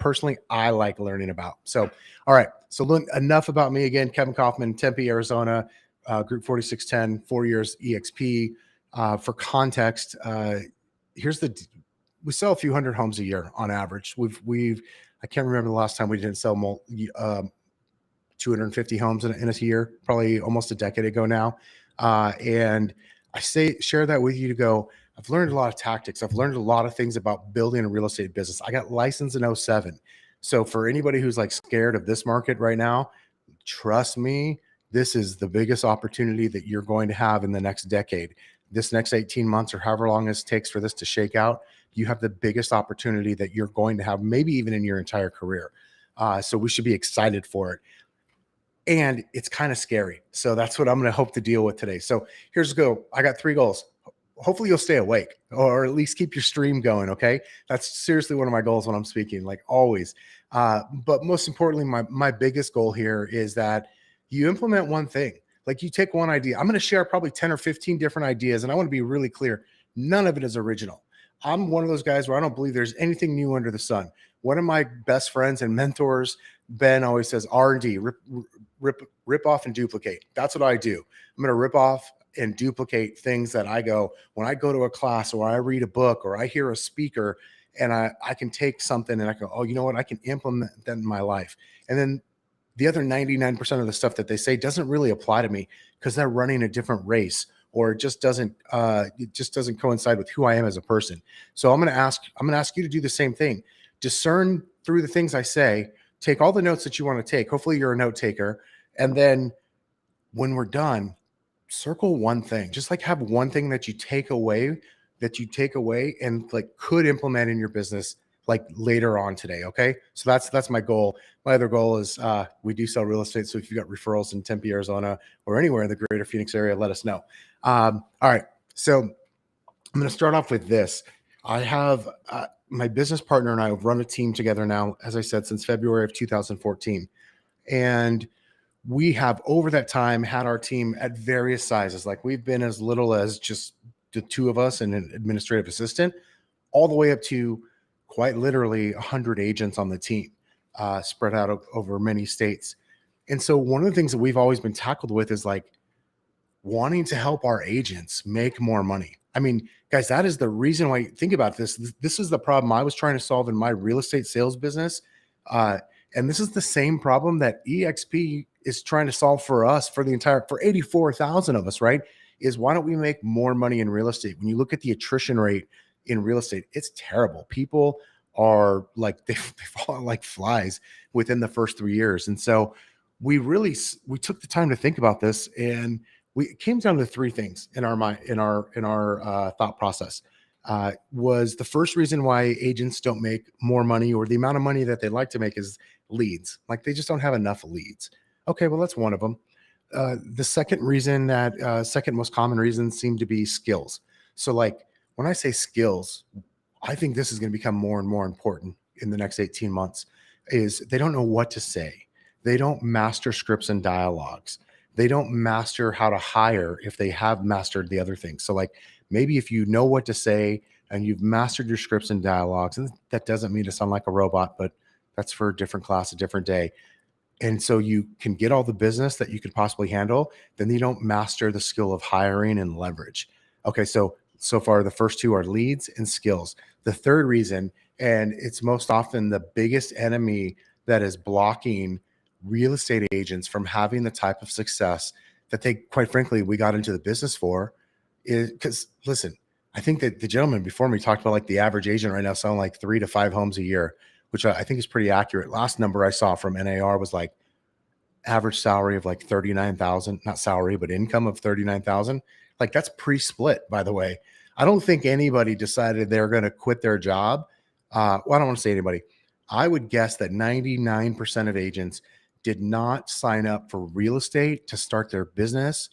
personally I like learning about. So, all right. So enough about me. Again, Kevin Kauffman, Tempe, Arizona, Group 4610, 4 years EXP. For context, we sell a few hundred homes a year on average. I can't remember the last time we didn't sell 250 homes in a year, probably almost a decade ago now. And I share that with you to go, I've learned a lot of tactics. I've learned a lot of things about building a real estate business. I got licensed in 2007. So for anybody who's like scared of this market right now, trust me, this is the biggest opportunity that you're going to have in the next decade. This next 18 months or however long it takes for this to shake out, you have the biggest opportunity that you're going to have, maybe even in your entire career. So we should be excited for it. And it's kind of scary. So that's what I'm going to hope to deal with today. So here's the go. I got 3 goals. Hopefully you'll stay awake or at least keep your stream going. Okay. That's seriously one of my goals when I'm speaking, like always. But most importantly, my biggest goal here is that you implement one thing. Like you take one idea. I'm going to share probably 10 or 15 different ideas. And I want to be really clear. None of it is original. I'm one of those guys where I don't believe there's anything new under the sun. One of my best friends and mentors, Ben, always says R&D, rip off and duplicate. That's what I do. I'm going to rip off and duplicate things that I go, when I go to a class or I read a book or I hear a speaker and I can take something and I go, oh, you know what? I can implement that in my life. And then the other 99% of the stuff that they say doesn't really apply to me because they're running a different race or it just doesn't coincide with who I am as a person. So I'm going to ask you to do the same thing. Discern through the things I say, take all the notes that you want to take. Hopefully you're a note taker. And then when we're done, circle one thing, just like have one thing that you take away and like could implement in your business like later on today. Okay. So that's my goal. My other goal is we do sell real estate. So if you got referrals in Tempe, Arizona, or anywhere in the greater Phoenix area, let us know. All right. So I'm going to start off with this. I have my business partner and I have run a team together now, as I said, since February of 2014. And we have over that time had our team at various sizes. Like we've been as little as just the 2 of us and an administrative assistant, all the way up to quite literally 100 agents on the team, spread out over many states. And so one of the things that we've always been tackled with is like wanting to help our agents make more money. I mean, guys, that is the reason why. Think about this. This is the problem I was trying to solve in my real estate sales business. And this is the same problem that EXP is trying to solve for us, for 84,000 of us, right? Is why don't we make more money in real estate? When you look at the attrition rate in real estate, it's terrible. People are like, they fall like flies within the first 3 years. And so we took the time to think about this, and it came down to three things in our mind, in our thought process. Was the first reason why agents don't make more money, or the amount of money that they like to make, is leads. Like they just don't have enough leads. Okay, well, that's one of them. The second most common reason seemed to be skills. So like when I say skills, I think this is going to become more and more important in the next 18 months, is they don't know what to say. They don't master scripts and dialogues. They don't master how to hire if they have mastered the other things. So like maybe if you know what to say and you've mastered your scripts and dialogues, and that doesn't mean to sound like a robot, but that's for a different class, a different day. And so you can get all the business that you could possibly handle, then you don't master the skill of hiring and leverage. Okay, so far the first two are leads and skills. The third reason, and it's most often the biggest enemy that is blocking real estate agents from having the type of success that they, quite frankly, we got into the business for, is because, listen, I think that the gentleman before me talked about like the average agent right now selling like 3 to 5 homes a year, which I think is pretty accurate. Last number I saw from NAR was like average salary of like 39,000, not salary, but income of 39,000. Like that's pre-split, by the way. I don't think anybody decided they're going to quit their job. Well, I don't want to say anybody. I would guess that 99% of agents did not sign up for real estate to start their business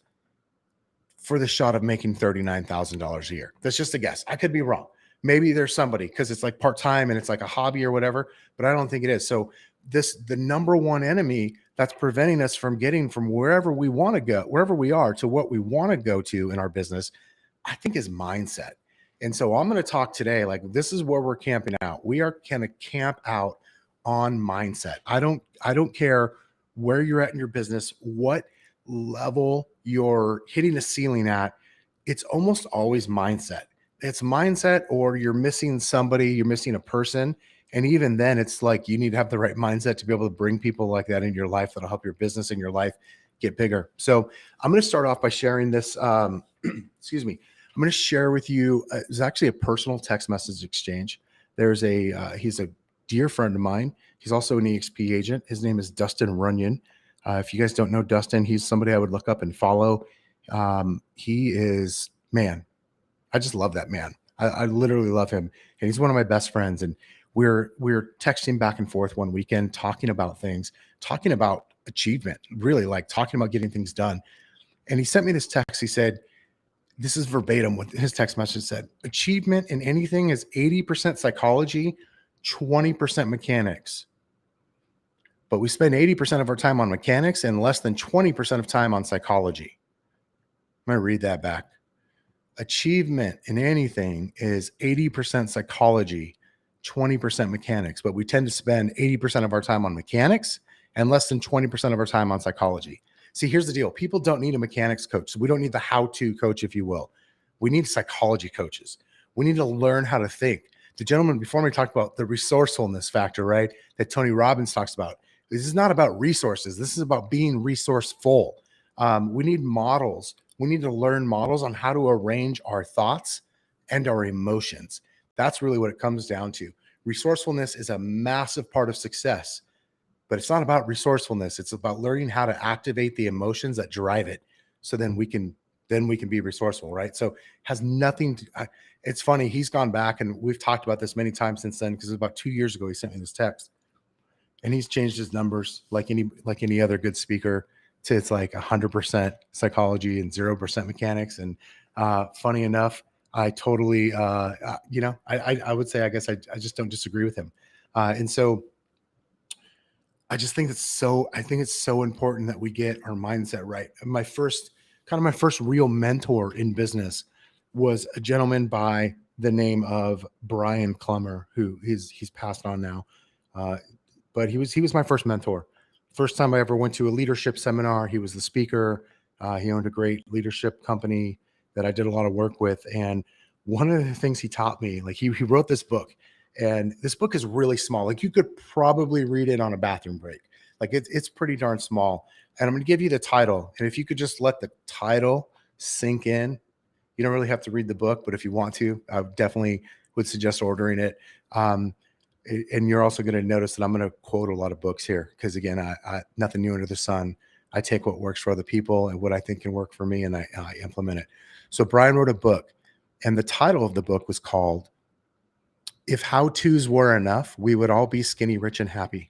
for the shot of making $39,000 a year. That's just a guess. I could be wrong. Maybe there's somebody, because it's like part-time and it's like a hobby or whatever, but I don't think it is. So the number one enemy that's preventing us from getting from wherever we want to go, wherever we are, to what we want to go to in our business, I think is mindset. And so I'm going to talk today, like this is where we're camping out. We are going to camp out on mindset. I don't care where you're at in your business, what level you're hitting a ceiling at. It's almost always mindset. It's mindset, or you're missing somebody, you're missing a person. And even then, it's like you need to have the right mindset to be able to bring people like that in your life that'll help your business and your life get bigger. So I'm going to start off by sharing this. Excuse me. I'm going to share with you. It's actually a personal text message exchange. He's a dear friend of mine. He's also an EXP agent. His name is Dustin Runyon. If you guys don't know Dustin, he's somebody I would look up and follow. He is, man, I just love that man. I literally love him. And he's one of my best friends. And we're texting back and forth one weekend, talking about things, talking about achievement, really like talking about getting things done. And he sent me this text. He said, this is verbatim what his text message said: achievement in anything is 80% psychology, 20% mechanics. But we spend 80% of our time on mechanics and less than 20% of time on psychology. I'm going to read that back. Achievement in anything is 80% psychology, 20% mechanics, but we tend to spend 80% of our time on mechanics and less than 20% of our time on psychology. See, here's the deal. People don't need a mechanics coach. So we don't need the how-to coach, if you will. We need psychology coaches. We need to learn how to think. The gentleman before me talked about the resourcefulness factor, right? That Tony Robbins talks about. This is not about resources. This is about being resourceful. We need models. We need to learn models on how to arrange our thoughts and our emotions. That's really what it comes down to. Resourcefulness is a massive part of success, but it's not about resourcefulness. It's about learning how to activate the emotions that drive it. So then we can be resourceful, right? So it has nothing to, it's funny. He's gone back, and we've talked about this many times since then, because it was about 2 years ago, he sent me this text, and he's changed his numbers like any other good speaker to, it's like 100% psychology and 0% mechanics. And funny enough, I totally, I would say, I guess I just don't disagree with him. And so I just think it's so important that we get our mindset right. My first real mentor in business was a gentleman by the name of Brian Clemmer, who he's passed on now. But he was my first mentor. First time I ever went to a leadership seminar, he was the speaker. He owned a great leadership company that I did a lot of work with. And one of the things he taught me, like he wrote this book, and this book is really small. Like you could probably read it on a bathroom break. Like it's pretty darn small. And I'm going to give you the title. And if you could just let the title sink in, you don't really have to read the book, but if you want to, I definitely would suggest ordering it. And you're also going to notice that I'm going to quote a lot of books here because, again, I nothing new under the sun. I take what works for other people and what I think can work for me, and I implement it. So Brian wrote a book, and the title of the book was called "If How-Tos Were Enough, We Would All Be Skinny, Rich, and Happy."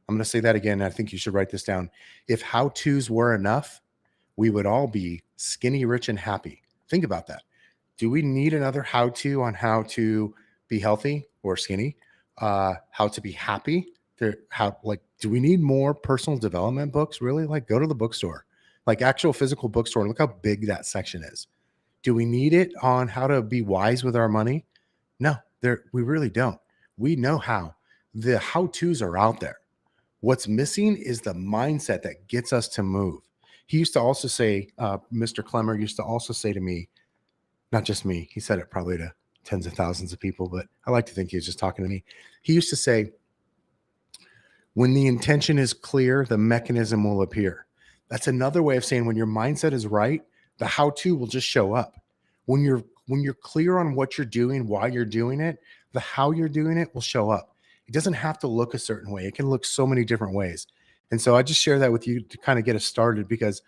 I'm going to say that again. I think you should write this down. If how-tos were enough, we would all be skinny, rich, and happy. Think about that. Do we need another how-to on how to be healthy or skinny? How to be happy? Do we need more personal development books? Really? Like, go to the bookstore, like actual physical bookstore, and look how big that section is. Do we need it on how to be wise with our money? No, we really don't. We know how. The how-tos are out there. What's missing is the mindset that gets us to move. He used to also say, Mr. Clemmer used to also say to me, not just me, he said it probably to tens of thousands of people, but I like to think he was just talking to me. He used to say, when the intention is clear, the mechanism will appear. That's another way of saying when your mindset is right, the how-to will just show up. When you're clear on what you're doing, why you're doing it, the how you're doing it will show up. It doesn't have to look a certain way. It can look so many different ways. And so I just share that with you to kind of get us started because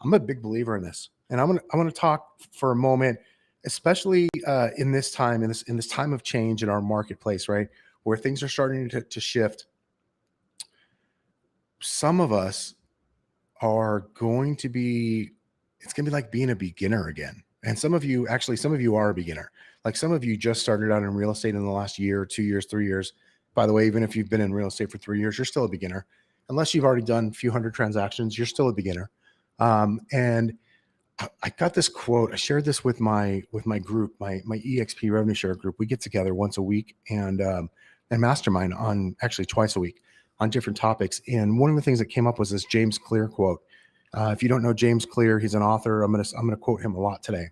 I'm a big believer in this. And I'm going to talk for a moment, especially in this time, in this time of change in our marketplace, right? Where things are starting to shift. Some of us are going to be, it's going to be like being a beginner again. And some of you are a beginner. Like some of you just started out in real estate in the last year, 2 years, 3 years. By the way, even if you've been in real estate for 3 years, you're still a beginner. Unless you've already done a few hundred transactions, you're still a beginner. And I got this quote. I shared this with my group, my EXP revenue share group. We get together once a week and mastermind on actually twice a week on different topics. And one of the things that came up was this James Clear quote. If you don't know James Clear, he's an author. I'm gonna quote him a lot today.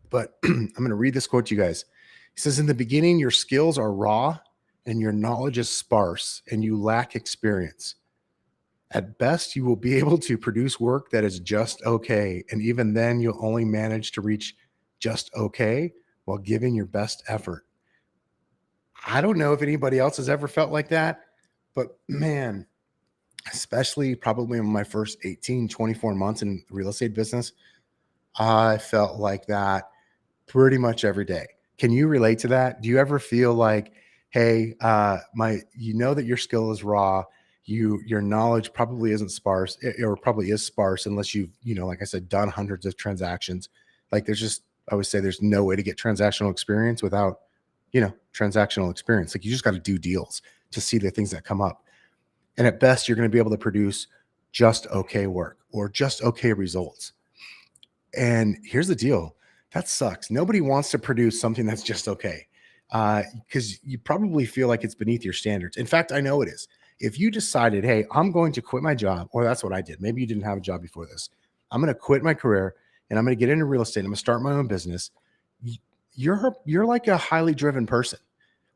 But I'm gonna read this quote to you guys. He says, "In the beginning, your skills are raw and your knowledge is sparse and you lack experience. At best, you will be able to produce work that is just okay. And even then, you'll only manage to reach just okay while giving your best effort." I don't know if anybody else has ever felt like that, but man, especially probably in my first 18, 24 months in the real estate business, I felt like that pretty much every day. Can you relate to that? Do you ever feel like, hey, you know that your skill is raw, your knowledge probably isn't sparse, or probably is sparse unless you've, like I said, done hundreds of transactions. Like I would say there's no way to get transactional experience without, transactional experience. Like you just got to do deals to see the things that come up. And at best, you're going to be able to produce just okay work or just okay results. And here's the deal. That sucks. Nobody wants to produce something that's just okay, because you probably feel like it's beneath your standards. In fact, I know it is. If you decided, hey, I'm going to quit my job, or that's what I did. Maybe you didn't have a job before this. I'm going to quit my career and I'm going to get into real estate. I'm going to start my own business. You're like a highly driven person,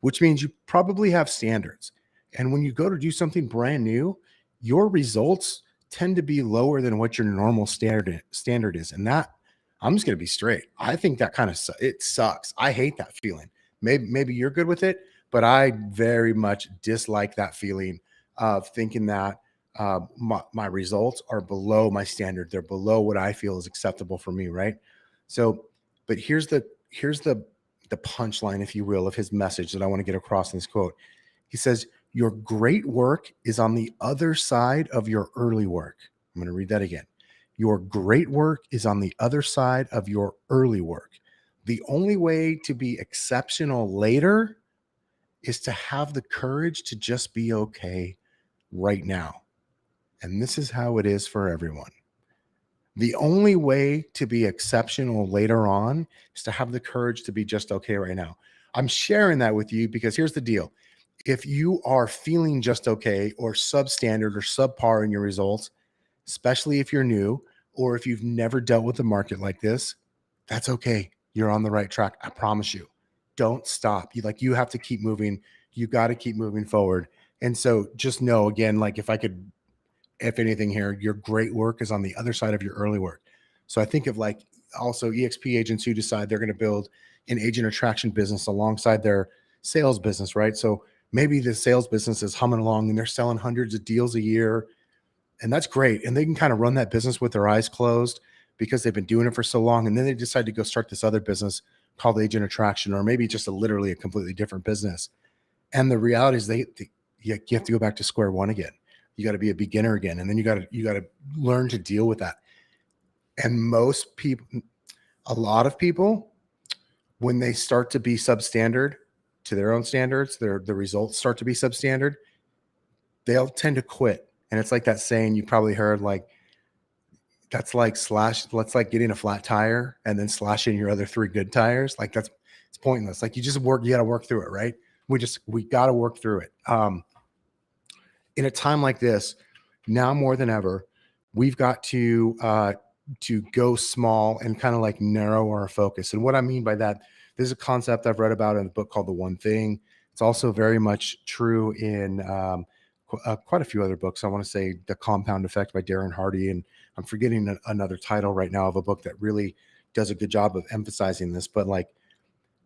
which means you probably have standards. And when you go to do something brand new, your results tend to be lower than what your normal standard is. And that, I'm just going to be straight. I think that it sucks. I hate that feeling. Maybe you're good with it, but I very much dislike that feeling of thinking that my results are below my standard. They're below what I feel is acceptable for me, right? So, but here's the punchline, if you will, of his message that I want to get across in this quote. He says, "Your great work is on the other side of your early work." I'm going to read that again. Your great work is on the other side of your early work. The only way to be exceptional later is to have the courage to just be okay right now. And this is how it is for everyone. The only way to be exceptional later on is to have the courage to be just okay right now. I'm sharing that with you because here's the deal. If you are feeling just okay or substandard or subpar in your results, especially if you're new or if you've never dealt with a market like this, that's okay. You're on the right track. I promise you. Don't stop. You have to keep moving. You got to keep moving forward. And so just know, again, like if anything here, your great work is on the other side of your early work. So I think of like also EXP agents who decide they're going to build an agent attraction business alongside their sales business, right? So maybe the sales business is humming along and they're selling hundreds of deals a year, and that's great. And they can kind of run that business with their eyes closed because they've been doing it for so long. And then they decide to go start this other business called agent attraction, or maybe just literally a completely different business. And the reality is you have to go back to square one again. You got to be a beginner again. And then you got to learn to deal with that. And most people, a lot of people, when they start to be substandard to their own standards, the results start to be substandard, they'll tend to quit. And it's like that saying you probably heard, like, that's like getting a flat tire and then slashing your other 3 good tires. Like it's pointless. Like you got to work through it, right? We got to work through it. In a time like this, now more than ever, we've got to go small and kind of like narrow our focus. And what I mean by that, this is a concept I've read about in a book called The One Thing. It's also very much true in quite a few other books. I want to say The Compound Effect by Darren Hardy, and I'm forgetting another title right now of a book that really does a good job of emphasizing this. But like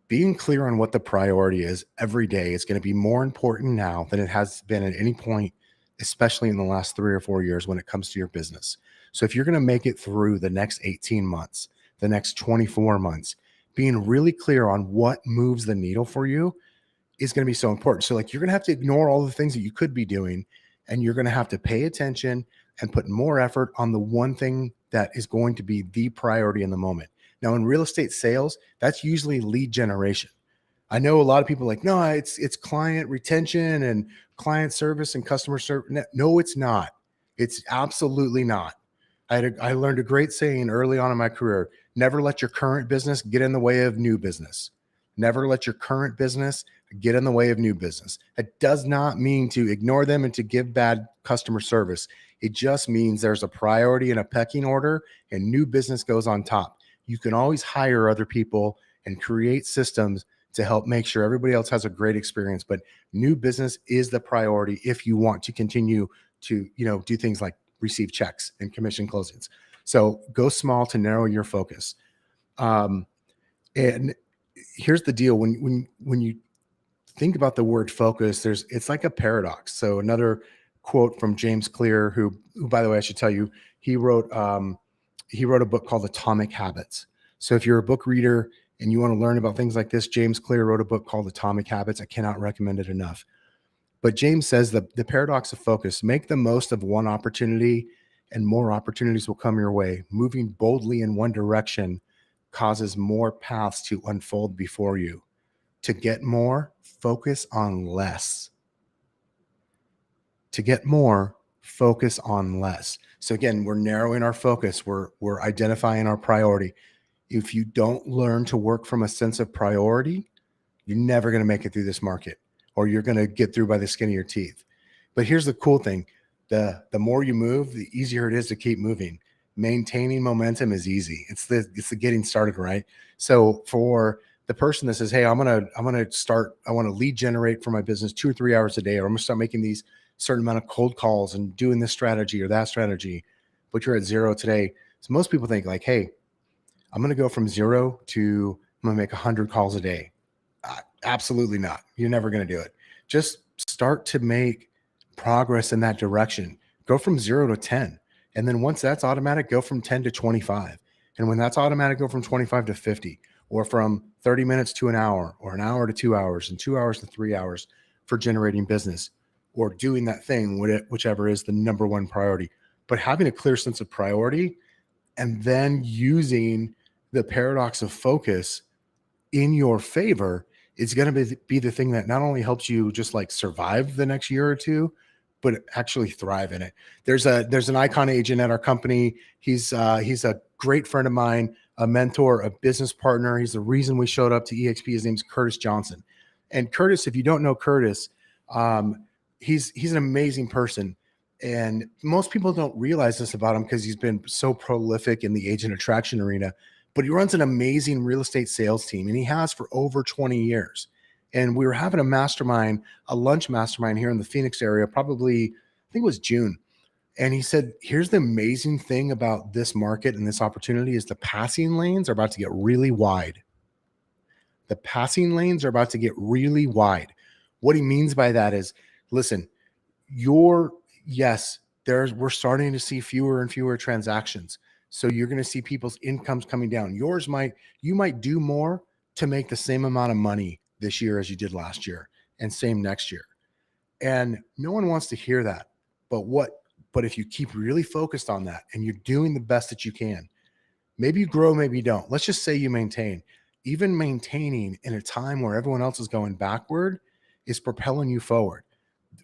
being clear on what the priority is every day is going to be more important now than it has been at any point, especially in the last 3 or 4 years when it comes to your business. So if you're going to make it through the next 18 months, the next 24 months, being really clear on what moves the needle for you is going to be so important. So like you're going to have to ignore all the things that you could be doing, and you're going to have to pay attention and put more effort on the one thing that is going to be the priority in the moment. Now in real estate sales, that's usually lead generation. I know a lot of people are like, no, it's client retention and client service and customer service. No, it's not. It's absolutely not. I learned a great saying early on in my career: never let your current business get in the way of new business. Never let your current business get in the way of new business. It does not mean to ignore them and to give bad customer service. It just means there's a priority and a pecking order, and new business goes on top. You can always hire other people and create systems to help make sure everybody else has a great experience. But new business is the priority if you want to continue to, do things like receive checks and commission closings. So go small to narrow your focus. And here's the deal. When you think about the word focus, it's like a paradox. So another quote from James Clear, who by the way, I should tell you, he wrote a book called Atomic Habits. So if you're a book reader and you want to learn about things like this, James Clear wrote a book called Atomic Habits. I cannot recommend it enough. But James says the paradox of focus: make the most of one opportunity and more opportunities will come your way. Moving boldly in one direction causes more paths to unfold before you. To get more, focus on less. To get more, focus on less. So again, we're narrowing our focus. We're identifying our priority. If you don't learn to work from a sense of priority, you're never going to make it through this market, or you're going to get through by the skin of your teeth. But here's the cool thing. The more you move, the easier it is to keep moving. Maintaining momentum is easy. It's the getting started, right? So for the person that says, hey, I want to lead generate for my business 2 or 3 hours a day, or I'm going to start making these certain amount of cold calls and doing this strategy or that strategy, but you're at 0 today. So most people think like, hey, I'm going to go from 0 to I'm going to make 100 calls a day. Absolutely not. You're never going to do it. Just start to make progress in that direction. Go from 0 to 10. And then once that's automatic, go from 10 to 25. And when that's automatic, go from 25 to 50, or from 30 minutes to an hour, or an hour to 2 hours, and 2 hours to 3 hours for generating business, or doing that thing, whichever is the number one priority. But having a clear sense of priority and then using the paradox of focus in your favor is going to be the thing that not only helps you just like survive the next year or two, but actually thrive in it. There's an icon agent at our company. He's a great friend of mine, a mentor, a business partner. He's the reason we showed up to EXP. His name's Curtis Johnson. And Curtis, if you don't know Curtis, he's an amazing person. And most people don't realize this about him because he's been so prolific in the agent attraction arena, but he runs an amazing real estate sales team, and he has for over 20 years. And we were having a lunch mastermind here in the Phoenix area, probably, I think it was June. And he said, here's the amazing thing about this market and this opportunity is the passing lanes are about to get really wide. The passing lanes are about to get really wide. What he means by that is, listen, we're starting to see fewer and fewer transactions. So you're going to see people's incomes coming down. You might do more to make the same amount of money this year as you did last year, and same next year. And no one wants to hear that. But if you keep really focused on that and you're doing the best that you can, maybe you grow, maybe you don't. Let's just say you maintain. Even maintaining in a time where everyone else is going backward is propelling you forward.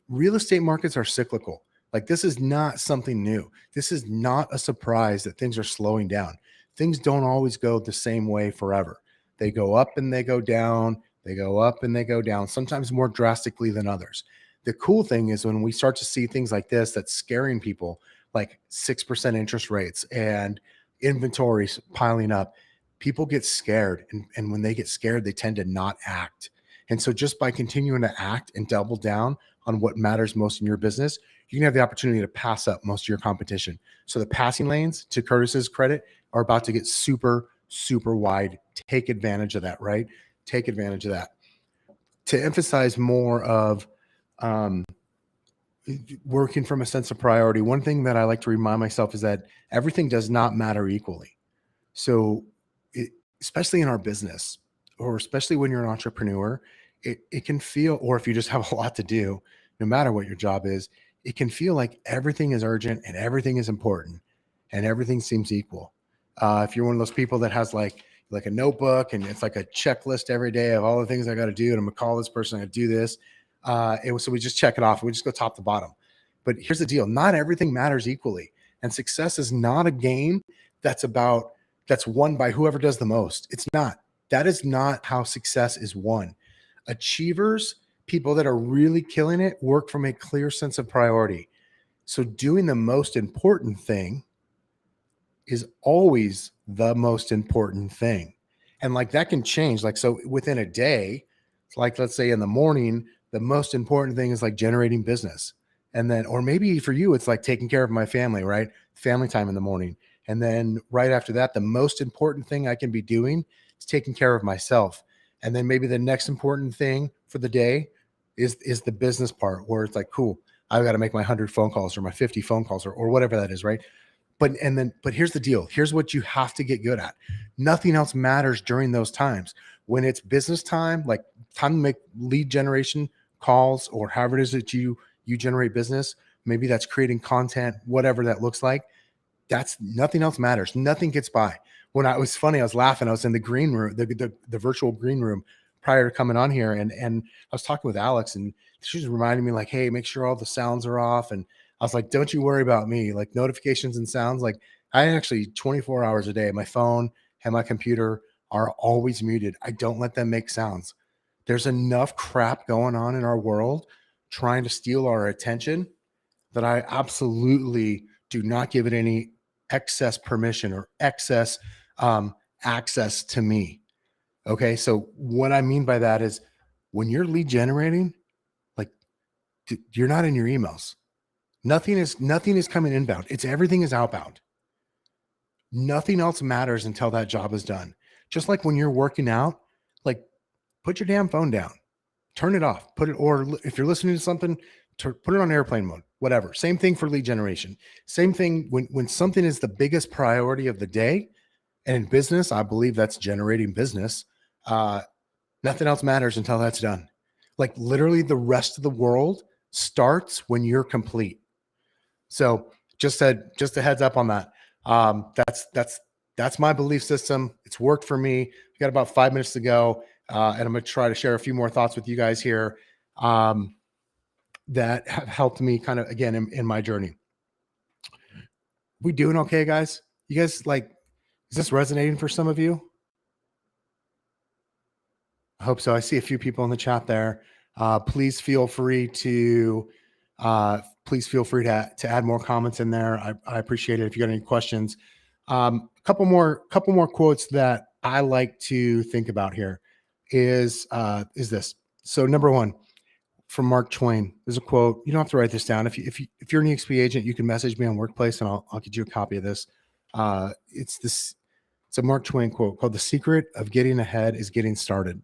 Real estate markets are cyclical. Like, this is not something new. This is not a surprise that things are slowing down. Things don't always go the same way forever. They go up and they go down. They go up and they go down, sometimes more drastically than others. The cool thing is when we start to see things like this, that's scaring people, like 6% interest rates and inventories piling up, people get scared. And when they get scared, they tend to not act. And so just by continuing to act and double down on what matters most in your business, you can have the opportunity to pass up most of your competition. So the passing lanes, to Curtis's credit, are about to get super, super wide. Take advantage of that, right? Take advantage of that. To emphasize more of working from a sense of priority, one thing that I like to remind myself is that everything does not matter equally. So especially in our business, or especially when you're an entrepreneur, it can feel, or if you just have a lot to do, no matter what your job is, it can feel like everything is urgent and everything is important and everything seems equal. If you're one of those people that has like a notebook and it's like a checklist every day of all the things I got to do, and I'm gonna call this person, I gotta do this. So we just check it off. We just go top to bottom. But here's the deal. Not everything matters equally. And success is not a game that's won by whoever does the most. It's not. That is not how success is won. Achievers, people that are really killing it, work from a clear sense of priority. So doing the most important thing is always the most important thing. And like that can change. Like, so within a day, like let's say in the morning, the most important thing is like generating business. And then, or maybe for you, it's like taking care of my family, right? Family time in the morning. And then right after that, the most important thing I can be doing is taking care of myself. And then maybe the next important thing for the day is the business part, where it's like, cool, I've got to make my 100 phone calls or my 50 phone calls or whatever that is, right? But here's the deal. Here's what you have to get good at. Nothing else matters during those times. When it's business time, like time to make lead generation calls, or however it is that you generate business, maybe that's creating content, whatever that looks like. That's nothing else matters. Nothing gets by. It was funny, I was laughing. I was in the green room, the virtual green room prior to coming on here. And I was talking with Alex, and she was reminding me like, hey, make sure all the sounds are off. And I was like, don't you worry about me. Like notifications and sounds, like I actually 24 hours a day, my phone and my computer are always muted. I don't let them make sounds. There's enough crap going on in our world trying to steal our attention that I absolutely do not give it any excess permission or excess access to me. Okay. So what I mean by that is when you're lead generating, like you're not in your emails. Nothing is coming inbound. Everything is outbound. Nothing else matters until that job is done. Just like when you're working out, like put your damn phone down, turn it off, or if you're listening to something, put it on airplane mode, whatever. Same thing for lead generation. Same thing when something is the biggest priority of the day. And in business, I believe that's generating business. Nothing else matters until that's done. Like literally the rest of the world starts when you're complete. So just a heads up on that. That's my belief system. It's worked for me. We got about 5 minutes to go. And I'm going to try to share a few more thoughts with you guys here. that have helped me kind of, again, in my journey. We doing okay, guys? You guys, like, is this resonating for some of you? I hope so. I see a few people in the chat there. Please feel free to add more comments in there. I appreciate it. If you got any questions, a couple more quotes that I like to think about here is this. So number one, from Mark Twain, there's a quote. You don't have to write this down. If you're an EXP agent, you can message me on Workplace, and I'll get you a copy of this. It's a Mark Twain quote called "The secret of getting ahead is getting started."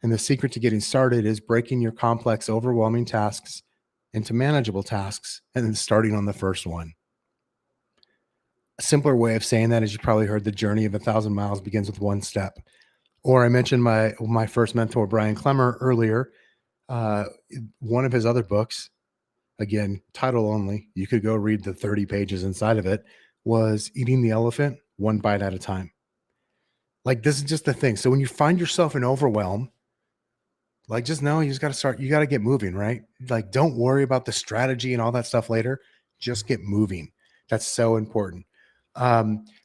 And the secret to getting started is breaking your complex, overwhelming tasks into manageable tasks and then starting on the first one. A simpler way of saying that is, you probably heard, the journey of 1,000 miles begins with one step. Or I mentioned my first mentor, Brian Clemmer, earlier. One of his other books, again, title only, you could go read the 30 pages inside of it, was Eating the Elephant One Bite at a Time. Like, this is just the thing. So when you find yourself in overwhelm, like, just know you just got to start. You got to get moving, right? Like, don't worry about the strategy and all that stuff later. Just get moving. That's so important.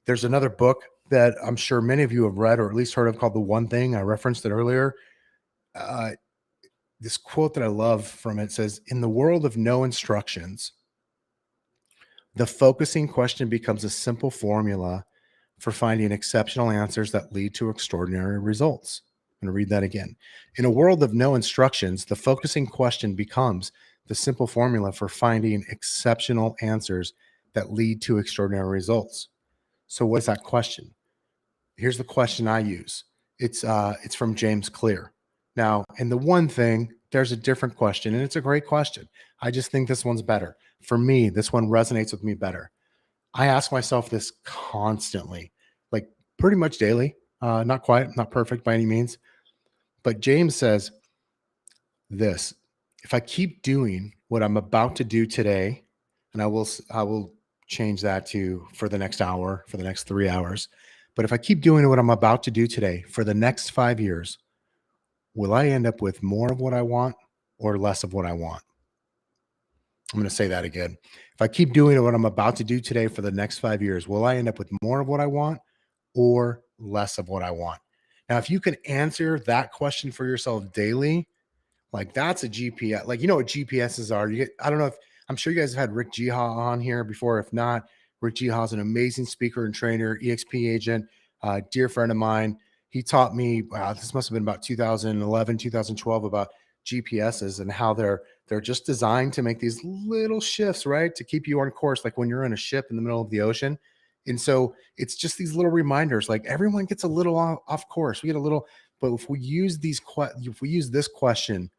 There's another book that I'm sure many of you have read or at least heard of called The One Thing. I referenced it earlier. This quote that I love from it says, "In the world of no instructions, the focusing question becomes a simple formula for finding exceptional answers that lead to extraordinary results." I'm going to read that again. In a world of no instructions, the focusing question becomes the simple formula for finding exceptional answers that lead to extraordinary results. So what's that question? Here's the question I use. It's from James Clear. Now, in The One Thing, there's a different question, and it's a great question. I just think this one's better. For me, this one resonates with me better. I ask myself this constantly, like pretty much daily. Not perfect by any means. But James says this: if I keep doing what I'm about to do today, and I will change that to for the next hour, for the next 3 hours. But if I keep doing what I'm about to do today for the next 5 years, will I end up with more of what I want or less of what I want? I'm going to say that again. If I keep doing what I'm about to do today for the next 5 years, will I end up with more of what I want or less of what I want? Now, if you can answer that question for yourself daily, like, that's a GPS. Like, you know what GPSs are. I don't know if, I'm sure you guys have had Rick Jiha on here before. If not, Rick Jiha is an amazing speaker and trainer, EXP agent, dear friend of mine. He taught me, wow, this must have been about 2011, 2012, about GPSs and how they're just designed to make these little shifts, right? To keep you on course, like when you're in a ship in the middle of the ocean. And so it's just these little reminders, like everyone gets a little off course. We get a little, but if we use this question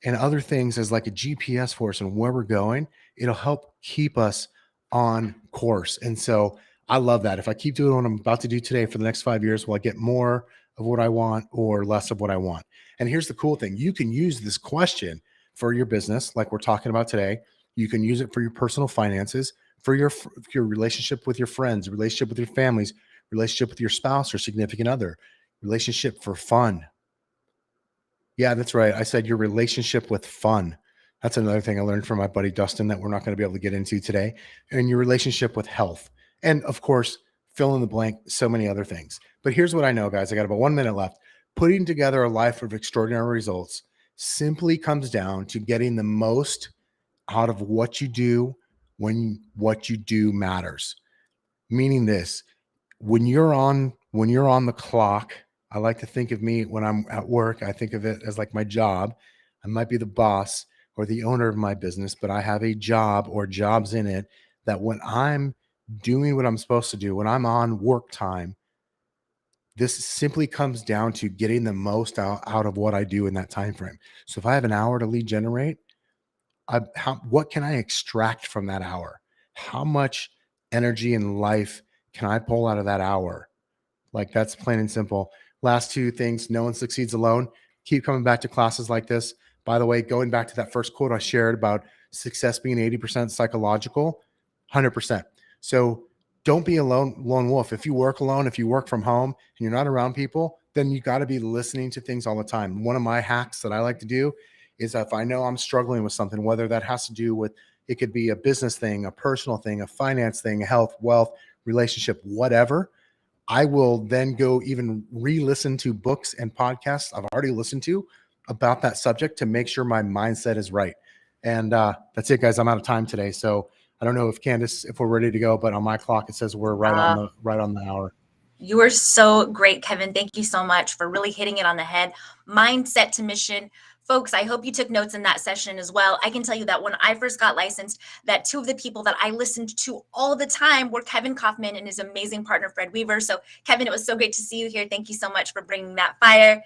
and other things as like a GPS for us and where we're going, it'll help keep us on course. And so I love that. If I keep doing what I'm about to do today for the next 5 years, will I get more of what I want or less of what I want? And here's the cool thing. You can use this question for your business, like we're talking about today. You can use it for your personal finances, for your relationship with your friends, relationship with your families, relationship with your spouse or significant other, relationship for fun. Yeah, that's right. I said your relationship with fun. That's another thing I learned from my buddy Dustin that we're not going to be able to get into today. And your relationship with health. And of course, fill in the blank, so many other things. But here's what I know, guys. I got about 1 minute left. Putting together a life of extraordinary results simply comes down to getting the most out of what you do when what you do matters. Meaning this, when you're on the clock, I like to think of me when I'm at work, I think of it as like my job. I might be the boss or the owner of my business, but I have a job or jobs in it that when I'm doing what I'm supposed to do, when I'm on work time, this simply comes down to getting the most out of what I do in that time frame. So if I have an hour to lead generate, what can I extract from that hour? How much energy and life can I pull out of that hour? Like, that's plain and simple. Last two things: no one succeeds alone. Keep coming back to classes like this. By the way, going back to that first quote I shared about success being 80% psychological, 100%. So don't be a lone wolf. If you work alone, if you work from home and you're not around people, then you got to be listening to things all the time. One of my hacks that I like to do is if I know I'm struggling with something, whether that has to do with, it could be a business thing, a personal thing, a finance thing, a health, wealth, relationship, whatever. I will then go even re-listen to books and podcasts I've already listened to about that subject to make sure my mindset is right. And that's it, guys. I'm out of time today. So I don't know if Candice, if we're ready to go, but on my clock, it says we're right on the hour. You are so great, Kevin. Thank you so much for really hitting it on the head. Mindset to mission. Folks, I hope you took notes in that session as well. I can tell you that when I first got licensed, that two of the people that I listened to all the time were Kevin Kauffman and his amazing partner, Fred Weaver. So, Kevin, it was so great to see you here. Thank you so much for bringing that fire.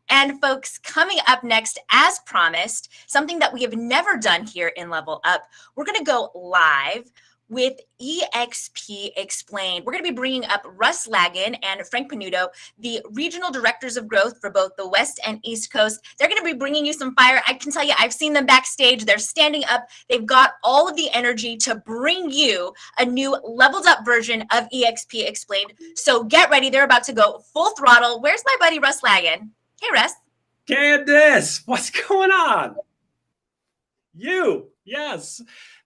And folks, coming up next, as promised, something that we have never done here in Level Up, we're going to go live with EXP Explained. We're going to be bringing up Russ Lagan and Frank Panuto, the regional directors of growth for both the West and East Coast. They're going to be bringing you some fire. I can tell you, I've seen them backstage. They're standing up. They've got all of the energy to bring you a new leveled up version of EXP Explained. So get ready. They're about to go full throttle. Where's my buddy Russ Lagan? Hey, Russ. Candice, what's going on? Yes.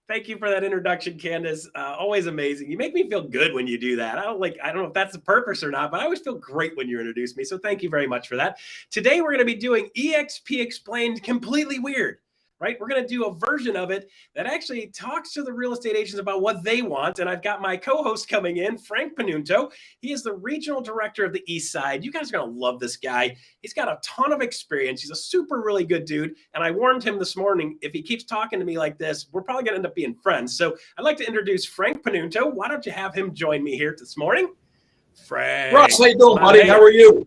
Thank you for that introduction, Candice. Always amazing. You make me feel good when you do that. I don't know if that's the purpose or not, but I always feel great when you introduce me. So thank you very much for that. Today, we're going to be doing EXP Explained Completely Weird, right? We're going to do a version of it that actually talks to the real estate agents about what they want. And I've got my co-host coming in, Frank Panuto. He is the regional director of the East Side. You guys are going to love this guy. He's got a ton of experience. He's a super really good dude. And I warned him this morning, if he keeps talking to me like this, we're probably going to end up being friends. So I'd like to introduce Frank Panuto. Why don't you have him join me here this morning? Frank. Russ, how you doing, buddy? How are you?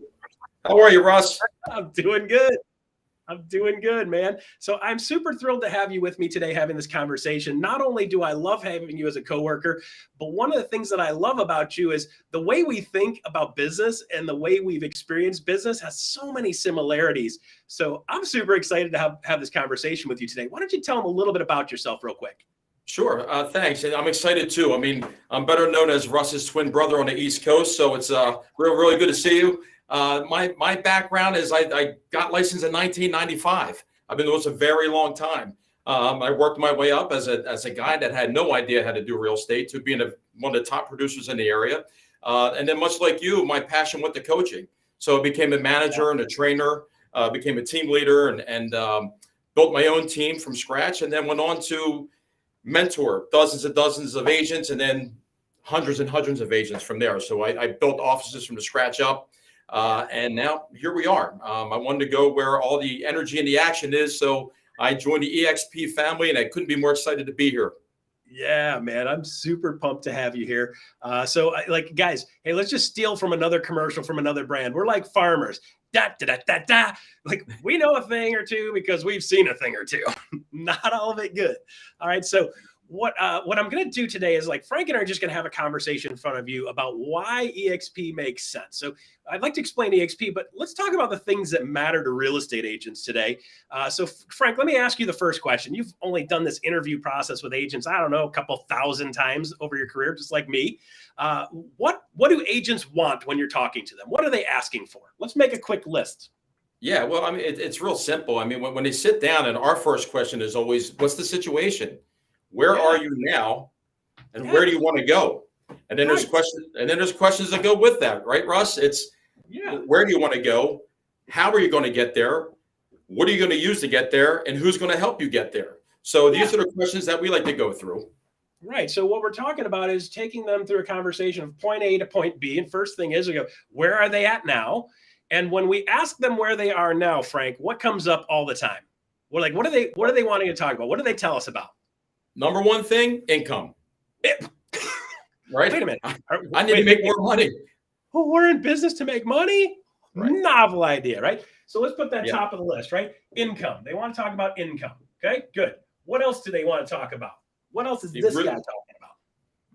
How are you, Russ? I'm doing good. I'm doing good, man. So I'm super thrilled to have you with me today having this conversation. Not only do I love having you as a coworker, but one of the things that I love about you is the way we think about business and the way we've experienced business has so many similarities. So I'm super excited to have this conversation with you today. Why don't you tell them a little bit about yourself real quick? Sure. Thanks. And I'm excited too. I mean, I'm better known as Russ's twin brother on the East Coast. So it's really good to see you. My background is I got licensed in 1995. I've been doing this a very long time. I worked my way up as a guy that had no idea how to do real estate to being one of the top producers in the area. And then much like you, my passion went to coaching. So I became a manager and a trainer, became a team leader and built my own team from scratch, and then went on to mentor dozens and dozens of agents and then hundreds and hundreds of agents from there. So I built offices from the scratch up. And now here we are. I wanted to go where all the energy and the action is. So I joined the EXP family and I couldn't be more excited to be here. Yeah, man, I'm super pumped to have you here. Guys, hey, let's just steal from another commercial from another brand. We're like farmers. Da, da, da, da, da. Like we know a thing or two because we've seen a thing or two. Not all of it good. All right. So what I'm going to do today is Frank and I are just going to have a conversation in front of you about why EXP makes sense. So I'd like to explain EXP, but let's talk about the things that matter to real estate agents today. So Frank, let me ask you the first question. You've only done this interview process with agents, I don't know, a couple thousand times over your career, just like me. What do agents want when you're talking to them? What are they asking for? Let's make a quick list. Yeah, well, I mean, it's real simple. I mean, when they sit down and our first question is always, what's the situation? Where are you now? And where do you want to go? And then there's questions that go with that, right, Russ? It's where do you want to go? How are you going to get there? What are you going to use to get there? And who's going to help you get there? So these are the questions that we like to go through. Right. So what we're talking about is taking them through a conversation of point A to point B. And first thing is we go, where are they at now? And when we ask them where they are now, Frank, what comes up all the time? We're like, what are they wanting to talk about? What do they tell us about? Number one thing, income. Right? Wait a minute. I need to make more money. Well, we're in business to make money? Right. Novel idea, right? So let's put that top of the list, right? Income. They want to talk about income. Okay, good. What else do they want to talk about? What else is this guy talking about?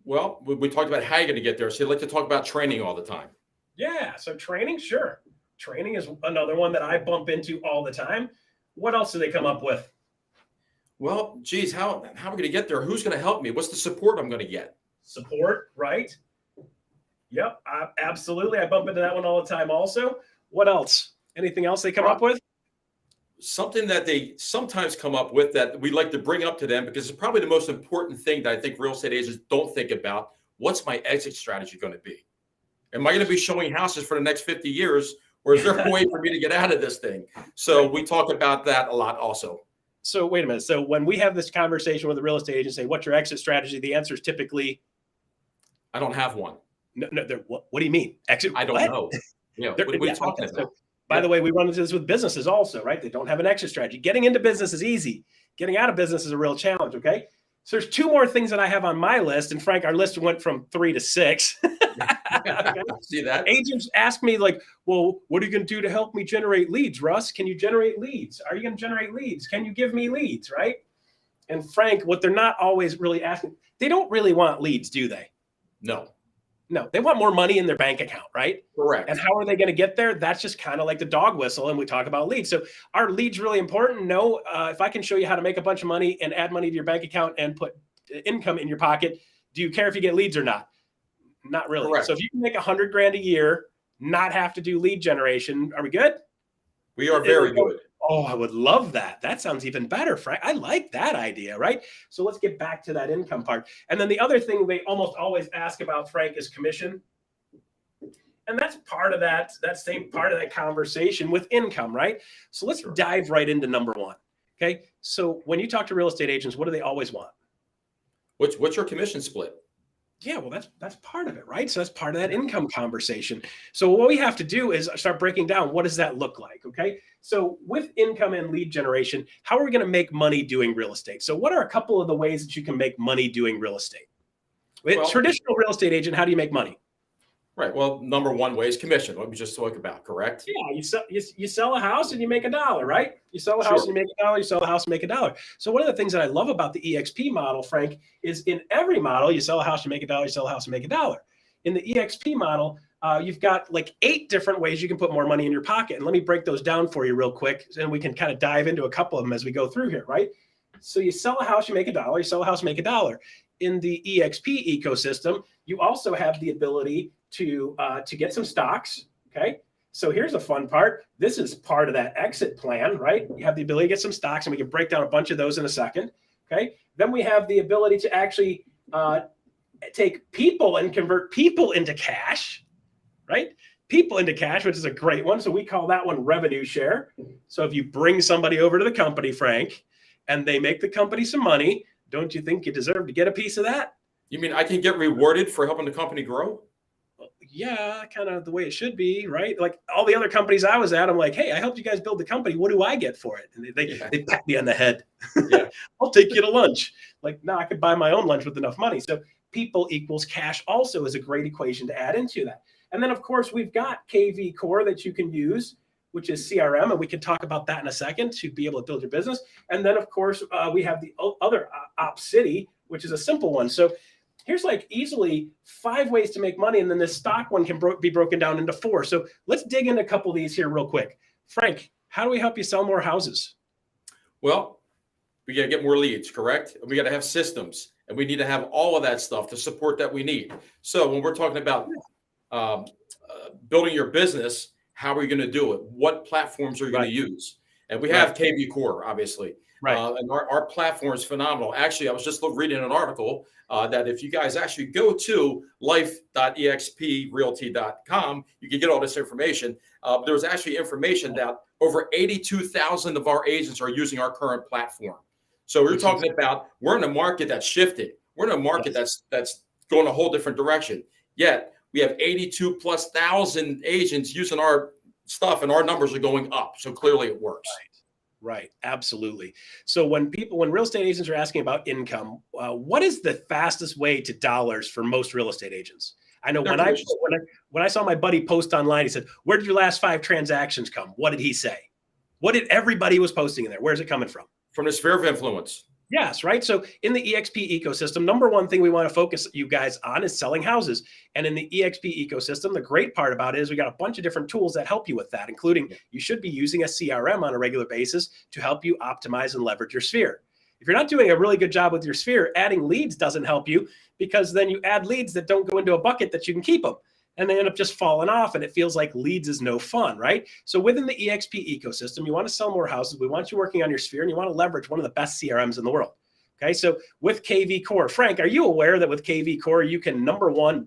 Well, we talked about how you're going to get there. So you like to talk about training all the time. Yeah, so training, sure. Training is another one that I bump into all the time. What else do they come up with? Well, geez, how are we going to get there? Who's going to help me? What's the support I'm going to get? Support, right? Yep, absolutely. I bump into that one all the time also. What else? Anything else they come up with? something that they sometimes come up with that we like to bring up to them, because it's probably the most important thing that I think real estate agents don't think about. What's my exit strategy going to be? Am I going to be showing houses for the next 50 years, or is there a way for me to get out of this thing? So we talk about that a lot also. So wait a minute. So when we have this conversation with a real estate agent, say, what's your exit strategy? The answer is typically, I don't have one. No. What do you mean? Exit? I don't know. Yeah. What are you talking about? So, by the way, we run into this with businesses also, right? They don't have an exit strategy. Getting into business is easy. Getting out of business is a real challenge. Okay. So there's two more things that I have on my list. And Frank, our list went from 3 to 6. Okay. See that? Agents ask me like, well, what are you going to do to help me generate leads, Russ? Can you generate leads? Are you going to generate leads? Can you give me leads? Right. And Frank, what they're not always really asking, they don't really want leads, do they? No, they want more money in their bank account, right? Correct. And how are they going to get there? That's just kind of like the dog whistle. And we talk about leads. So are leads really important? No. If I can show you how to make a bunch of money and add money to your bank account and put income in your pocket, do you care if you get leads or not? Not really. Correct. So if you can make $100,000 a year, not have to do lead generation, are we good? We are very good. Oh, I would love that. That sounds even better, Frank. I like that idea, right? So let's get back to that income part. And then the other thing they almost always ask about, Frank, is commission. And that's part of that same part of that conversation with income, right? So let's dive right into number one. Okay. So when you talk to real estate agents, what do they always want? What's your commission split? Yeah, well, that's part of it, right? So that's part of that income conversation. So what we have to do is start breaking down, what does that look like? Okay. So with income and lead generation, how are we going to make money doing real estate? So what are a couple of the ways that you can make money doing real estate? With traditional real estate agent, how do you make money? Right. Well, number one way is commission, what we just talked about, correct? Yeah, you sell a house and you make $1, right? You sell a house and you make $1, you sell a house and make $1. So one of the things that I love about the EXP model, Frank, is in every model, you sell a house, you make $1, you sell a house and make $1. In the EXP model, you've got like 8 different ways you can put more money in your pocket. And let me break those down for you real quick. And we can kind of dive into a couple of them as we go through here, right? So you sell a house, you make $1, you sell a house, make $1. In the EXP ecosystem, you also have the ability to get some stocks. Okay. So here's a fun part. This is part of that exit plan, right? You have the ability to get some stocks, and we can break down a bunch of those in a second. Okay. Then we have the ability to actually take people and convert people into cash, right? People into cash, which is a great one. So we call that one revenue share. So if you bring somebody over to the company, Frank, and they make the company some money, don't you think you deserve to get a piece of that? You mean I can get rewarded for helping the company grow? Yeah, kind of the way it should be, right? Like all the other companies I was at, I'm like, hey, I helped you guys build the company. What do I get for it? And they pat me on the head. Yeah. I'll take you to lunch. Like, no, I could buy my own lunch with enough money. So people equals cash also is a great equation to add into that. And then, of course, we've got KV Core that you can use, which is CRM. And we can talk about that in a second to be able to build your business. And then, of course, we have the other Op City, which is a simple one. So here's like easily 5 ways to make money. And then this stock one can be broken down into 4. So let's dig into a couple of these here real quick. Frank, how do we help you sell more houses? Well, we got to get more leads, correct? We got to have systems, and we need to have all of that stuff to support that we need. So when we're talking about building your business, how are you going to do it? What platforms are you going to use? And we have KV Core, obviously. Right. And our platform is phenomenal. Actually, I was just reading an article that if you guys actually go to life.exprealty.com, you can get all this information. There was actually information that over 82,000 of our agents are using our current platform. So we're talking about, we're in a market that's shifted. We're in a market that's going a whole different direction. Yet we have 82,000+ agents using our stuff, and our numbers are going up. So clearly it works. Right. Absolutely. So when real estate agents are asking about income, what is the fastest way to dollars for most real estate agents? I know when I saw my buddy post online, he said, where did your last 5 transactions come? What did he say? What did everybody was posting in there? Where's it coming from? From the sphere of influence. Yes, right. So in the EXP ecosystem, number one thing we want to focus you guys on is selling houses. And in the EXP ecosystem, the great part about it is we got a bunch of different tools that help you with that, including you should be using a CRM on a regular basis to help you optimize and leverage your sphere. If you're not doing a really good job with your sphere, adding leads doesn't help you, because then you add leads that don't go into a bucket that you can keep them. and they end up just falling off, and it feels like leads is no fun, right? So within the EXP ecosystem, you want to sell more houses. We want you working on your sphere, and you want to leverage one of the best CRMs in the world. Okay, so with KV Core, Frank, are you aware that with KV Core, you can, number one,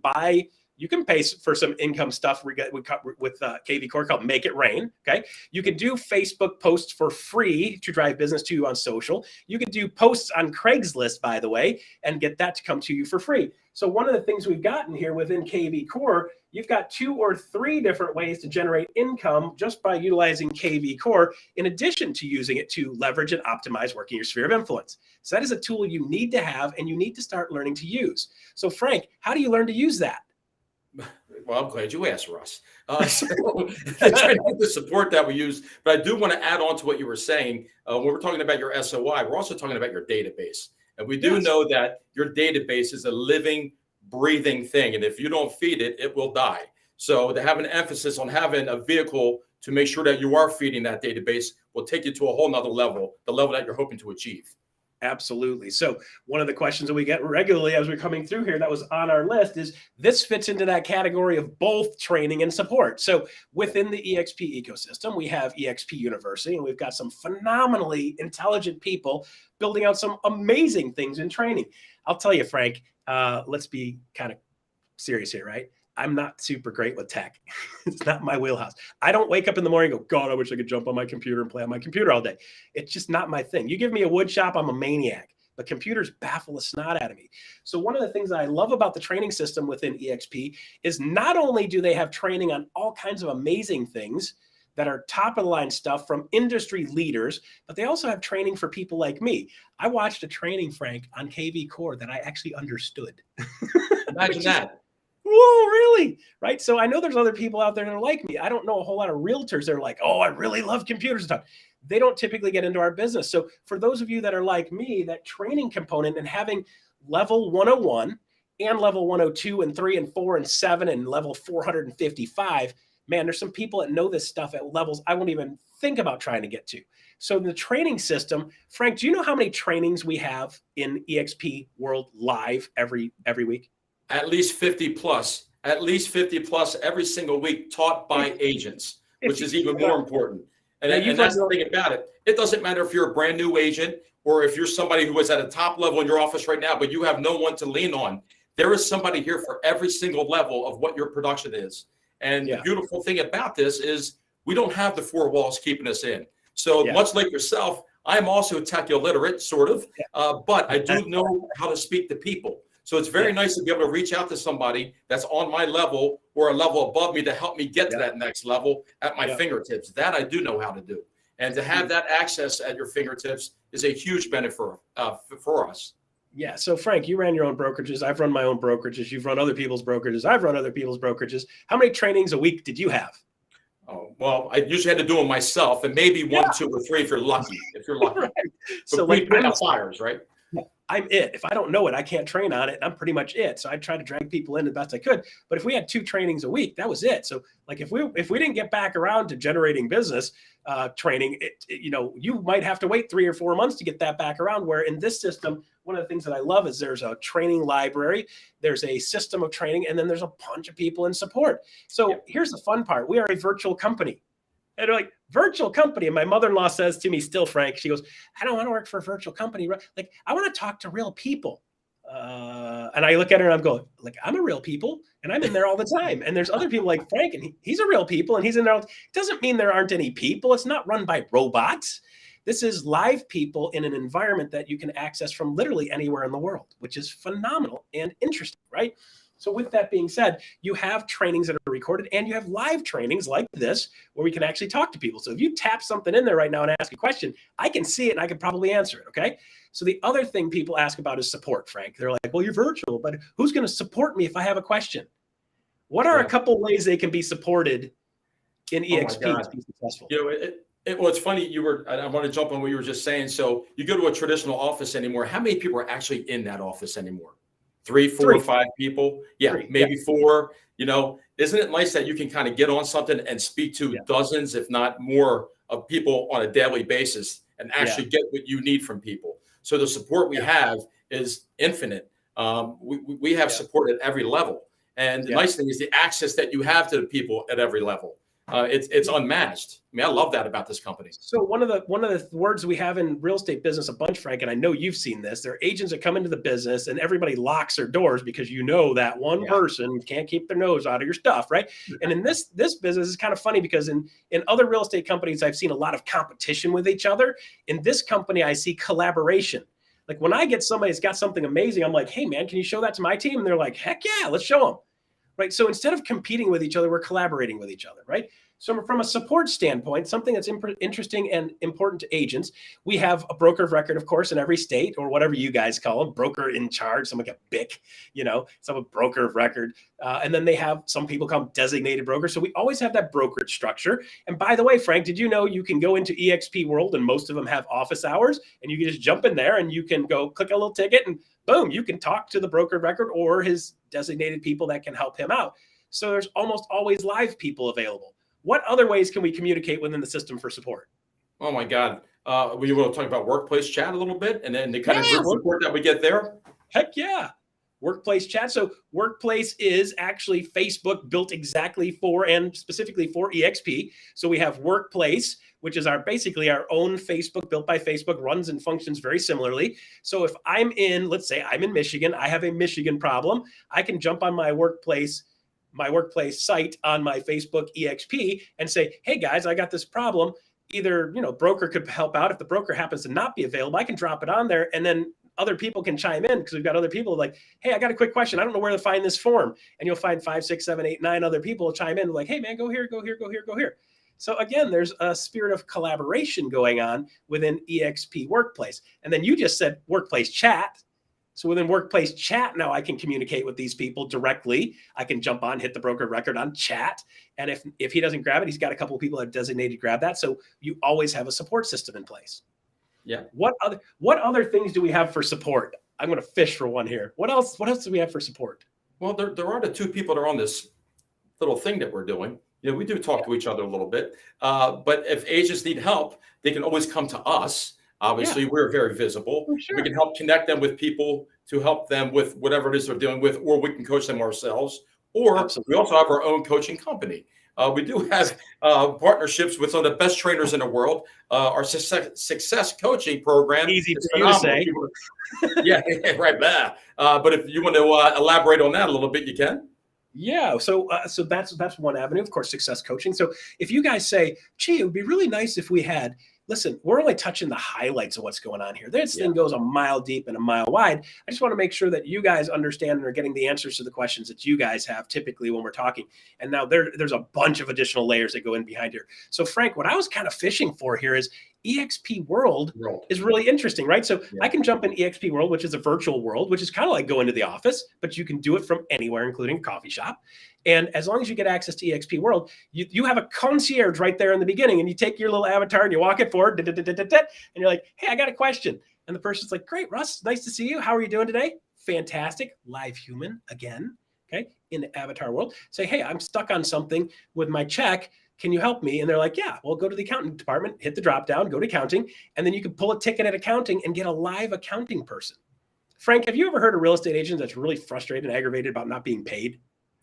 you can pay for some income stuff with KV Core called Make It Rain, okay? You can do Facebook posts for free to drive business to you on social. You can do posts on Craigslist, by the way, and get that to come to you for free. So one of the things we've gotten here within KV Core, you've got 2 or 3 different ways to generate income just by utilizing KV Core, in addition to using it to leverage and optimize working your sphere of influence. So that is a tool you need to have and you need to start learning to use. So Frank, how do you learn to use that? Well, I'm glad you asked, Russ. So I try to get the support that we use, but I do want to add on to what you were saying. When we're talking about your SOI, we're also talking about your database. And we do know that your database is a living, breathing thing. And if you don't feed it, it will die. So to have an emphasis on having a vehicle to make sure that you are feeding that database will take you to a whole nother level, the level that you're hoping to achieve. Absolutely. So one of the questions that we get regularly as we're coming through here that was on our list is, this fits into that category of both training and support. So within the EXP ecosystem, we have EXP University, and we've got some phenomenally intelligent people building out some amazing things in training. I'll tell you, Frank, let's be kind of serious here, right? I'm not super great with tech. It's not my wheelhouse. I don't wake up in the morning and go, God, I wish I could jump on my computer and play on my computer all day. It's just not my thing. You give me a wood shop, I'm a maniac. But computers baffle the snot out of me. So one of the things that I love about the training system within EXP is not only do they have training on all kinds of amazing things that are top of the line stuff from industry leaders, but they also have training for people like me. I watched a training, Frank, on KV Core that I actually understood. Imagine that. Whoa, really? Right? So I know there's other people out there that are like me. I don't know a whole lot of realtors that are like, oh, I really love computers and stuff. They don't typically get into our business. So for those of you that are like me, that training component and having level 101 and level 102 and 3 and 4 and 7 and level 455, man, there's some people that know this stuff at levels I won't even think about trying to get to. So the training system, Frank, do you know how many trainings we have in EXP World live every week? At least 50 plus every single week, taught by agents, which is even more important. And that's the thing about it. It doesn't matter if you're a brand new agent or if you're somebody who is at a top level in your office right now, but you have no one to lean on. There is somebody here for every single level of what your production is. And the beautiful thing about this is we don't have the 4 walls keeping us in. So much like yourself, I am also tech illiterate, sort of, but I do know how to speak to people. So it's very nice to be able to reach out to somebody that's on my level or a level above me to help me get to that next level at my fingertips. That I do know how to do. And to have that access at your fingertips is a huge benefit for us. Yeah. So Frank, you ran your own brokerages. I've run my own brokerages. You've run other people's brokerages. I've run other people's brokerages. How many trainings a week did you have? Oh, well, I usually had to do them myself, and maybe 1, 2, or 3 if you're lucky. Right. So like fires, right? I'm it. If I don't know it, I can't train on it. I'm pretty much it. So I try to drag people in the best I could. But if we had 2 trainings a week, that was it. So like if we didn't get back around to generating business training, you might have to wait 3 or 4 months to get that back around. Where in this system, one of the things that I love is there's a training library, there's a system of training, and then there's a bunch of people in support. So here's the fun part. We are a virtual company. And they're like, virtual company. And my mother-in-law says to me still, Frank, she goes, I don't want to work for a virtual company. Like, I want to talk to real people. And I look at her and I'm going, like, I'm a real people and I'm in there all the time. And there's other people like Frank, and he's a real people and he's in there. It doesn't mean there aren't any people. It's not run by robots. This is live people in an environment that you can access from literally anywhere in the world, which is phenomenal and interesting, right? So with that being said, you have trainings that are recorded and you have live trainings like this where we can actually talk to people. So if you tap something in there right now and ask a question, I can see it and I can probably answer it, okay? So the other thing people ask about is support, Frank. They're like, well, you're virtual, but who's going to support me if I have a question? What are a couple ways they can be supported in EXP to be successful? Well, it's funny. I want to jump on what you were just saying. So you go to a traditional office anymore. How many people are actually in that office anymore? 3, 4, 5 people. Yeah, maybe 4. Isn't it nice that you can kind of get on something and speak to dozens, if not more, of people on a daily basis and actually get what you need from people? So the support we have is infinite. We have support at every level. And the nice thing is the access that you have to the people at every level. It's unmatched. I mean, I love that about this company. So one of the words we have in real estate business a bunch, Frank, and I know you've seen this, there are agents that come into the business and everybody locks their doors because that one person can't keep their nose out of your stuff, right? And in this business is kind of funny because in other real estate companies, I've seen a lot of competition with each other. In this company, I see collaboration. Like when I get somebody that's got something amazing, I'm like, hey man, can you show that to my team? And they're like, heck yeah, let's show them. Right. So instead of competing with each other, we're collaborating with each other. Right. So from a support standpoint, something that's interesting and important to agents, we have a broker of record, of course, in every state, or whatever you guys call them, broker in charge, some like a BIC, some broker of record. And then they have some people call them designated brokers. So we always have that brokerage structure. And by the way, Frank, did you know you can go into EXP World and most of them have office hours and you can just jump in there and you can go click a little ticket and boom, you can talk to the broker of record or his designated people that can help him out. So there's almost always live people available. What other ways can we communicate within the system for support? Oh my God. We will talk about workplace chat a little bit and then the kind of group support that we get there. Heck yeah. Workplace chat. So Workplace is actually Facebook built exactly for and specifically for EXP. So we have Workplace, which is basically our own Facebook built by Facebook, runs and functions very similarly. So if let's say I'm in Michigan, I have a Michigan problem, I can jump on my workplace site on my Facebook EXP and say, hey guys, I got this problem. Either, broker could help out. If the broker happens to not be available, I can drop it on there and then other people can chime in because we've got other people like, hey, I got a quick question. I don't know where to find this form. And you'll find 5, 6, 7, 8, 9 other people chime in like, hey man, go here, go here, go here, go here. So again, there's a spirit of collaboration going on within EXP Workplace. And then you just said Workplace chat. So within Workplace chat, now I can communicate with these people directly. I can jump on, hit the broker record on chat. And if he doesn't grab it, he's got a couple of people that are designated to grab that. So you always have a support system in place. Yeah. What other things do we have for support? I'm going to fish for one here. What else do we have for support? Well, there are the two people that are on this little thing that we're doing. We do talk to each other a little bit. But if agents need help, they can always come to us. Obviously, we're very visible. Sure. We can help connect them with people to help them with whatever it is they're dealing with, or we can coach them ourselves. Or we also have our own coaching company. We do have partnerships with some of the best trainers in the world. Our success coaching program. Easy for you to say. Yeah, right. But if you want to elaborate on that a little bit, you can. Yeah. So that's one avenue, of course, success coaching. So if you guys say, gee, it would be really nice if we had, listen, we're only touching the highlights of what's going on here. This thing goes a mile deep and a mile wide. I just want to make sure that you guys understand and are getting the answers to the questions that you guys have typically when we're talking. And now there's a bunch of additional layers that go in behind here. So Frank, what I was kind of fishing for here is EXP World is really interesting, right? So I can jump in EXP World, which is a virtual world, which is kind of like going to the office, but you can do it from anywhere, including a coffee shop. And as long as you get access to EXP World, you have a concierge right there in the beginning, and you take your little avatar and you walk it forward, and you're like, hey, I got a question. And the person's like, great, Russ, nice to see you. How are you doing today? Fantastic. Live human again, okay, in the avatar world. Say, hey, I'm stuck on something with my check. Can you help me? And they're like, yeah, well, go to the accounting department, hit the drop down, go to accounting, and then you can pull a ticket at accounting and get a live accounting person. Frank, have you ever heard a real estate agent that's really frustrated and aggravated about not being paid?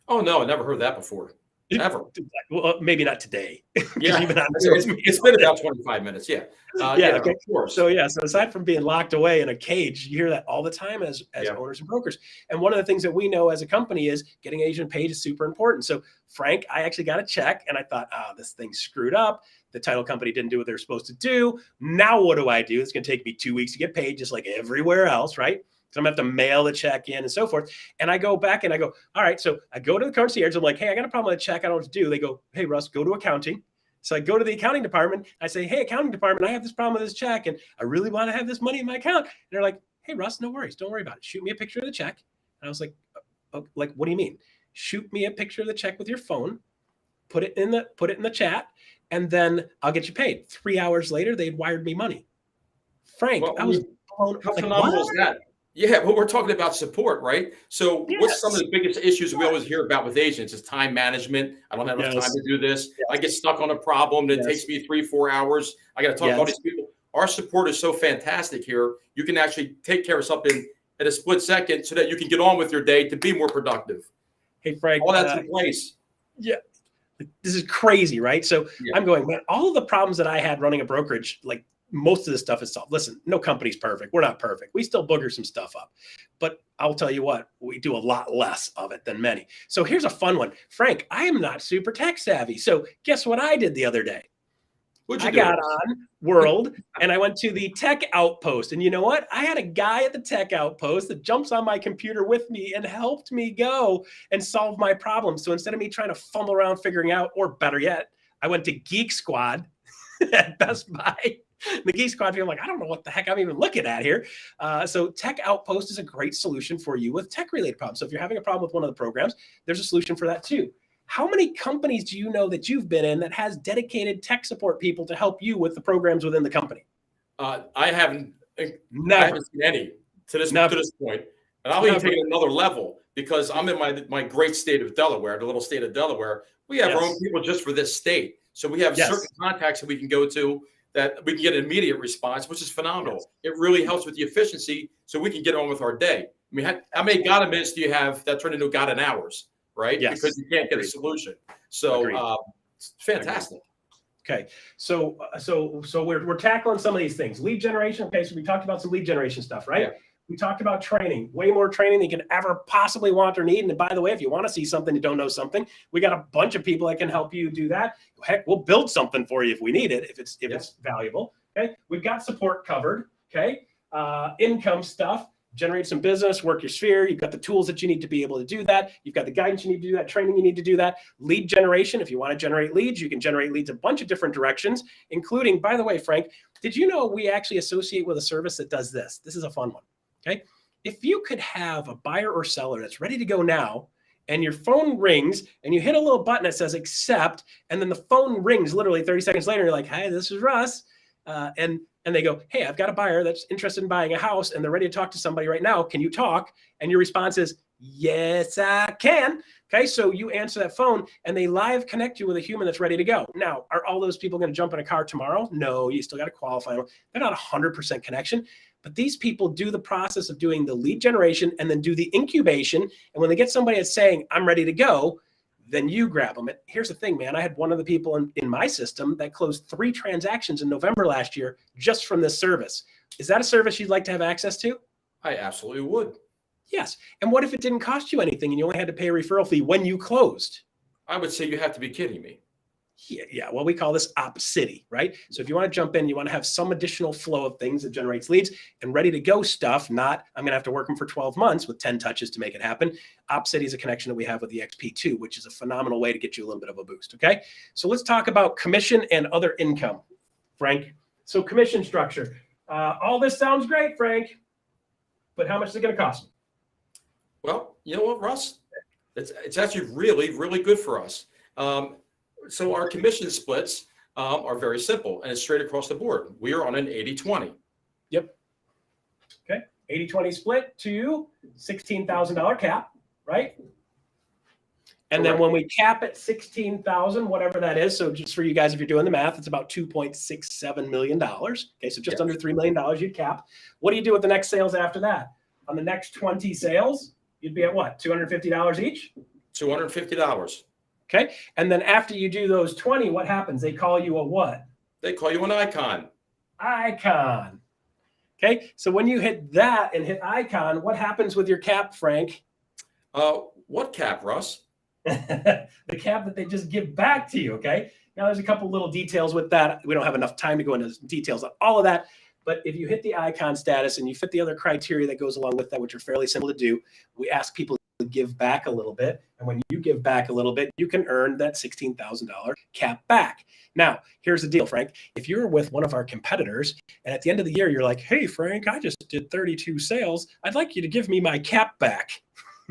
Oh, no, I never heard that before. Never. Well, maybe not today. Yeah, it's been about 25 minutes. Yeah. Okay. Of course. So aside from being locked away in a cage, you hear that all the time as owners and brokers. And one of the things that we know as a company is getting agent paid is super important. So Frank, I actually got a check and I thought, this thing's screwed up. The title company didn't do what they're supposed to do. Now what do I do? It's going to take me 2 weeks to get paid, just like everywhere else, right? So I'm going to have to mail the check in and so forth. And I go back and I go, all right, so I go to the concierge. I'm like, hey, I got a problem with a check. I don't know what to do. They go, hey, Russ, go to accounting. So I go to the accounting department. I say, hey, accounting department, I have this problem with this check, and I really want to have this money in my account. And they're like, hey, Russ, no worries. Don't worry about it. Shoot me a picture of the check. And I was like, what do you mean? Shoot me a picture of the check with your phone, put it in the chat, and then I'll get you paid. 3 hours later, they'd wired me money. Frank, I was blown. How phenomenal is that? Yeah, but we're talking about support, right? So what's some of the biggest issues we always hear about with agents is time management. I don't have enough time to do this. I get stuck on a problem that takes me 3-4 hours. I got to talk to all these people. Our support is so fantastic here. You can actually take care of something at a split second so that you can get on with your day to be more productive. Hey, Frank. All that's in place. Yeah. This is crazy, right? So Yeah. I'm going, man, all of the problems that I had running a brokerage, like most of this stuff is solved. Listen, no company's perfect. We're not perfect. We still booger some stuff up. But I'll tell you what, we do a lot less of it than many. So here's a fun one. Frank, I am not super tech savvy. So guess what I did the other day? I got on World and I went to the Tech Outpost. And you know what? I had a guy at the Tech Outpost that jumps on my computer with me and helped me go and solve my problem. So instead of me trying to fumble around figuring out, or better yet, I went to Geek Squad at Best Buy. The Geek Squad people are like, I don't know what the heck I'm even looking at here. So Tech Outpost is a great solution for you with tech-related problems. So if you're having a problem with one of the programs, there's a solution for that too. How many companies do you know that you've been in that has dedicated tech support people to help you with the programs within the company? I haven't seen any to this point. And I'll even take it another level because I'm in my great state of Delaware, the little state of Delaware. We have our own people just for this state. So we have certain contacts that we can go to that we can get an immediate response, which is phenomenal. It really helps with the efficiency so we can get on with our day. I mean, how many God minutes do you have that turn into God in hours? Right? Yes. Because you can't get a solution. So it's fantastic. Okay. So we're tackling some of these things. Lead generation. Okay. So we talked about some lead generation stuff, right? Yeah. We talked about training, way more training than you can ever possibly want or need. And by the way, if you want to see something, you don't know something, we got a bunch of people that can help you do that. Heck, we'll build something for you if we need it, if it's valuable. Okay. We've got support covered. Okay. Income stuff. Generate some business, work your sphere. You've got the tools that you need to be able to do that. You've got the guidance you need to do that, training you need to do that. Lead generation. If you want to generate leads, you can generate leads a bunch of different directions, including, by the way, Frank, did you know we actually associate with a service that does this? This is a fun one. Okay. If you could have a buyer or seller that's ready to go now, and your phone rings and you hit a little button that says accept, and then the phone rings literally 30 seconds later, and you're like, hi, this is Russ. And they go, hey, I've got a buyer that's interested in buying a house and they're ready to talk to somebody right now. Can you talk? And your response is, yes, I can. Okay. So you answer that phone and they live connect you with a human that's ready to go. Now, are all those people going to jump in a car tomorrow? No, you still got to qualify them. They're not 100% connection, but these people do the process of doing the lead generation and then do the incubation. And when they get somebody that's saying, I'm ready to go, then you grab them. And here's the thing, man. I had one of the people in my system that closed 3 transactions in November last year just from this service. Is that a service you'd like to have access to? I absolutely would. Yes. And what if it didn't cost you anything and you only had to pay a referral fee when you closed? I would say you have to be kidding me. Yeah. Well, we call this Op City, right? So if you want to jump in, you want to have some additional flow of things that generates leads and ready to go stuff, not I'm going to have to work them for 12 months with 10 touches to make it happen. Op City is a connection that we have with the XP2, which is a phenomenal way to get you a little bit of a boost. Okay. So let's talk about commission and other income, Frank. So commission structure. All this sounds great, Frank, but how much is it going to cost me? Well, you know what, Russ? It's actually really, really good for us. So our commission splits are very simple and it's straight across the board. We are on an 80-20. Yep. Okay. 80-20 split to $16,000 cap, right? And then when we cap at 16,000, whatever that is. So just for you guys, if you're doing the math, it's about $2.67 million. Okay. So just under $3 million you'd cap. What do you do with the next sales after that? On the next 20 sales, you'd be at what? $250 each? $250. Okay. And then after you do those 20, what happens? They call you a what? They call you an icon. Icon. Okay. So when you hit that and hit icon, what happens with your cap, Frank? What cap, Russ? The cap that they just give back to you. Okay. Now there's a couple little details with that. We don't have enough time to go into details on all of that. But if you hit the icon status and you fit the other criteria that goes along with that, which are fairly simple to do, we ask people to give back a little bit. And when you give back a little bit, you can earn that $16,000 cap back. Now, here's the deal, Frank. If you're with one of our competitors and at the end of the year, you're like, hey, Frank, I just did 32 sales. I'd like you to give me my cap back.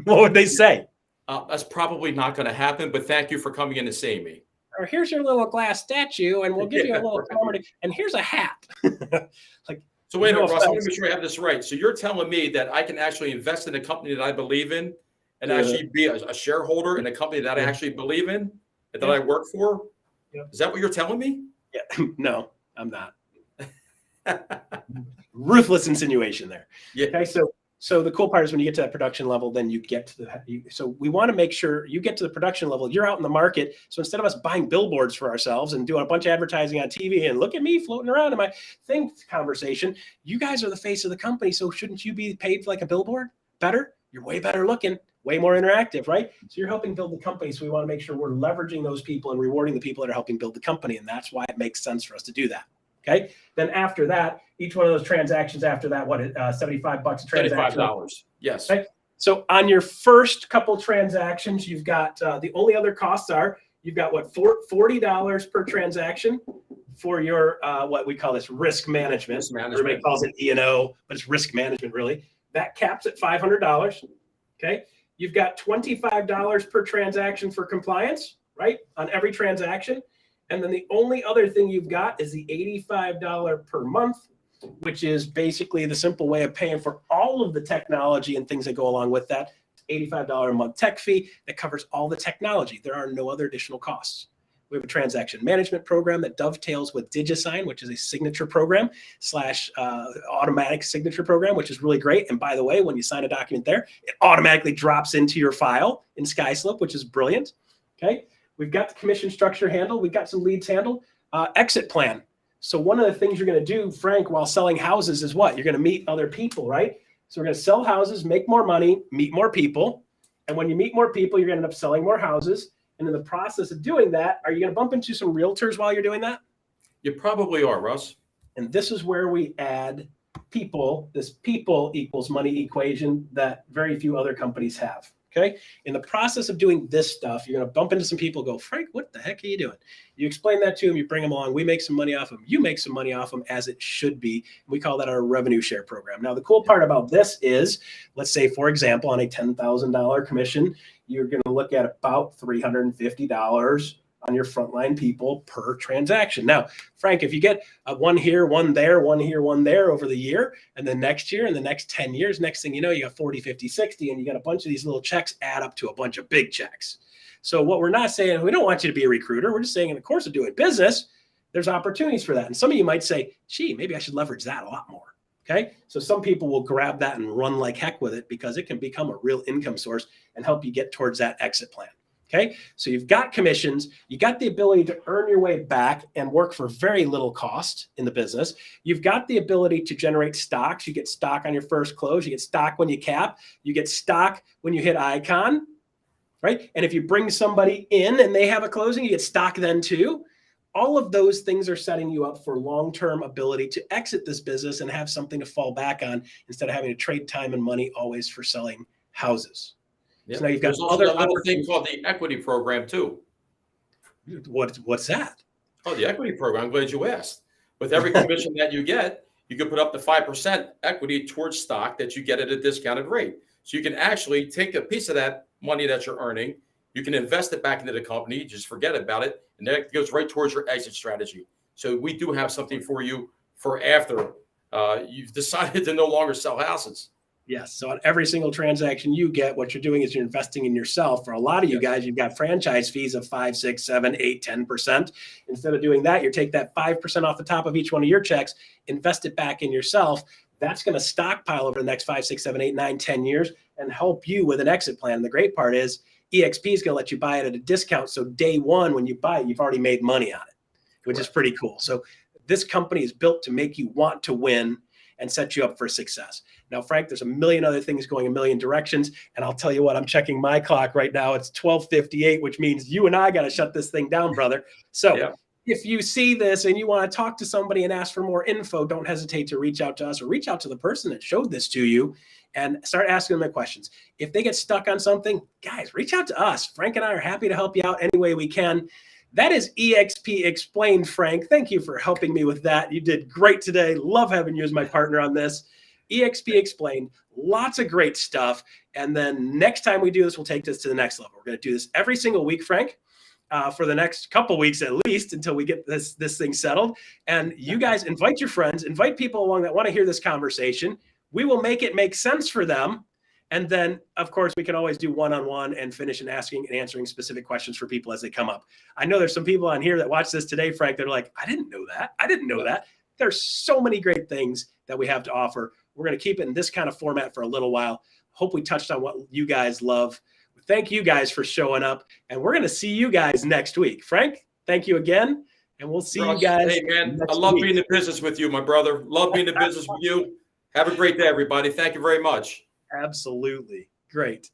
What would they say? That's probably not going to happen, but thank you for coming in to see me. Or here's your little glass statue, and we'll give you a little comedy, and here's a hat. So wait a minute, Russ, I want to make sure I have this right. So you're telling me that I can actually invest in a company that I believe in and actually be a shareholder in a company that I actually believe in, that I work for? Is that what you're telling me? Yeah. No, I'm not. Ruthless insinuation there. Yeah. Okay, so So the cool part is when you get to that production level, then you get to so we want to make sure you get to the production level, you're out in the market. So instead of us buying billboards for ourselves and doing a bunch of advertising on TV and look at me floating around in my thing conversation, you guys are the face of the company. So shouldn't you be paid like a billboard? Better? You're way better looking, way more interactive, right? So you're helping build the company. So we want to make sure we're leveraging those people and rewarding the people that are helping build the company. And that's why it makes sense for us to do that. Okay. Then after that, each one of those transactions after that, what, $75 a transaction? $75. Yes. Okay. So on your first couple transactions, you've got the only other costs are you've got what, $40 per transaction for your what we call this risk management. Risk management. Everybody calls it E&O, but it's risk management really. That caps at $500. Okay. You've got $25 per transaction for compliance, right? On every transaction. And then the only other thing you've got is the $85 per month, which is basically the simple way of paying for all of the technology and things that go along with that. $85 a month tech fee that covers all the technology. There are no other additional costs. We have a transaction management program that dovetails with DigiSign, which is a signature program / automatic signature program, which is really great. And by the way, when you sign a document there, it automatically drops into your file in SkySlope, which is brilliant. Okay. We've got the commission structure handled. We've got some leads handled. Exit plan. So one of the things you're going to do, Frank, while selling houses is what? You're going to meet other people, right? So we're going to sell houses, make more money, meet more people. And when you meet more people, you're going to end up selling more houses. And in the process of doing that, are you going to bump into some realtors while you're doing that? You probably are, Russ. And this is where we add people, this people equals money equation that very few other companies have. Okay. In the process of doing this stuff, you're going to bump into some people, go, Frank, what the heck are you doing? You explain that to them, you bring them along. We make some money off them. You make some money off them as it should be. We call that our revenue share program. Now, the cool part about this is, let's say, for example, on a $10,000 commission, you're going to look at about $350 on your frontline people per transaction. Now, Frank, if you get one here, one there, one here, one there over the year, and then next year and the next 10 years, next thing you know, you got 40, 50, 60, and you got a bunch of these little checks add up to a bunch of big checks. So what we're not saying, we don't want you to be a recruiter. We're just saying in the course of doing business, there's opportunities for that. And some of you might say, gee, maybe I should leverage that a lot more. Okay. So some people will grab that and run like heck with it because it can become a real income source and help you get towards that exit plan. Okay, so you've got commissions, you got the ability to earn your way back and work for very little cost in the business. You've got the ability to generate stocks. You get stock on your first close. You get stock when you cap. You get stock when you hit icon, right? And if you bring somebody in and they have a closing, you get stock then too. All of those things are setting you up for long-term ability to exit this business and have something to fall back on instead of having to trade time and money always for selling houses. Yep. So now you've got There's also another thing called the equity program too. What's that? Oh, the equity program. I'm glad you asked. With every commission that you get, you can put up to 5% equity towards stock that you get at a discounted rate. So you can actually take a piece of that money that you're earning, you can invest it back into the company, just forget about it, and that goes right towards your exit strategy. So we do have something for you for after you've decided to no longer sell houses. Yes. So on every single transaction you get, what you're doing is you're investing in yourself. For a lot of you guys, you've got franchise fees of 5, 6, 7, 8, 10%. Instead of doing that, you take that 5% off the top of each one of your checks, invest it back in yourself. That's going to stockpile over the next 5, 6, 7, 8, 9, 10 years and help you with an exit plan. And the great part is EXP is going to let you buy it at a discount. So day one, when you buy it, you've already made money on it, which is pretty cool. So this company is built to make you want to win and set you up for success. Now, Frank, there's a million other things going a million directions. And I'll tell you what, I'm checking my clock right now. It's 12:58, which means you and I got to shut this thing down, brother. So if you see this and you want to talk to somebody and ask for more info, don't hesitate to reach out to us or reach out to the person that showed this to you and start asking them the questions. If they get stuck on something, guys, reach out to us. Frank and I are happy to help you out any way we can. That is EXP Explained, Frank. Thank you for helping me with that. You did great today. Love having you as my partner on this. EXP Explained, lots of great stuff. And then next time we do this, we'll take this to the next level. We're going to do this every single week, Frank, for the next couple weeks at least until we get this thing settled. And you guys invite your friends, invite people along that want to hear this conversation. We will make it make sense for them. And then, of course, we can always do one-on-one and finish and asking and answering specific questions for people as they come up. I know there's some people on here that watch this today, Frank, that are like, I didn't know that. I didn't know that. There's so many great things that we have to offer We're going to keep it in this kind of format for a little while. Hope we touched on what you guys love. Thank you guys for showing up, and we're going to see you guys next week. Frank, thank you again, and we'll see you guys. Hey, man, I love being in business with you, my brother. Love being in business with you. Have a great day, everybody. Thank you very much. Absolutely. Great.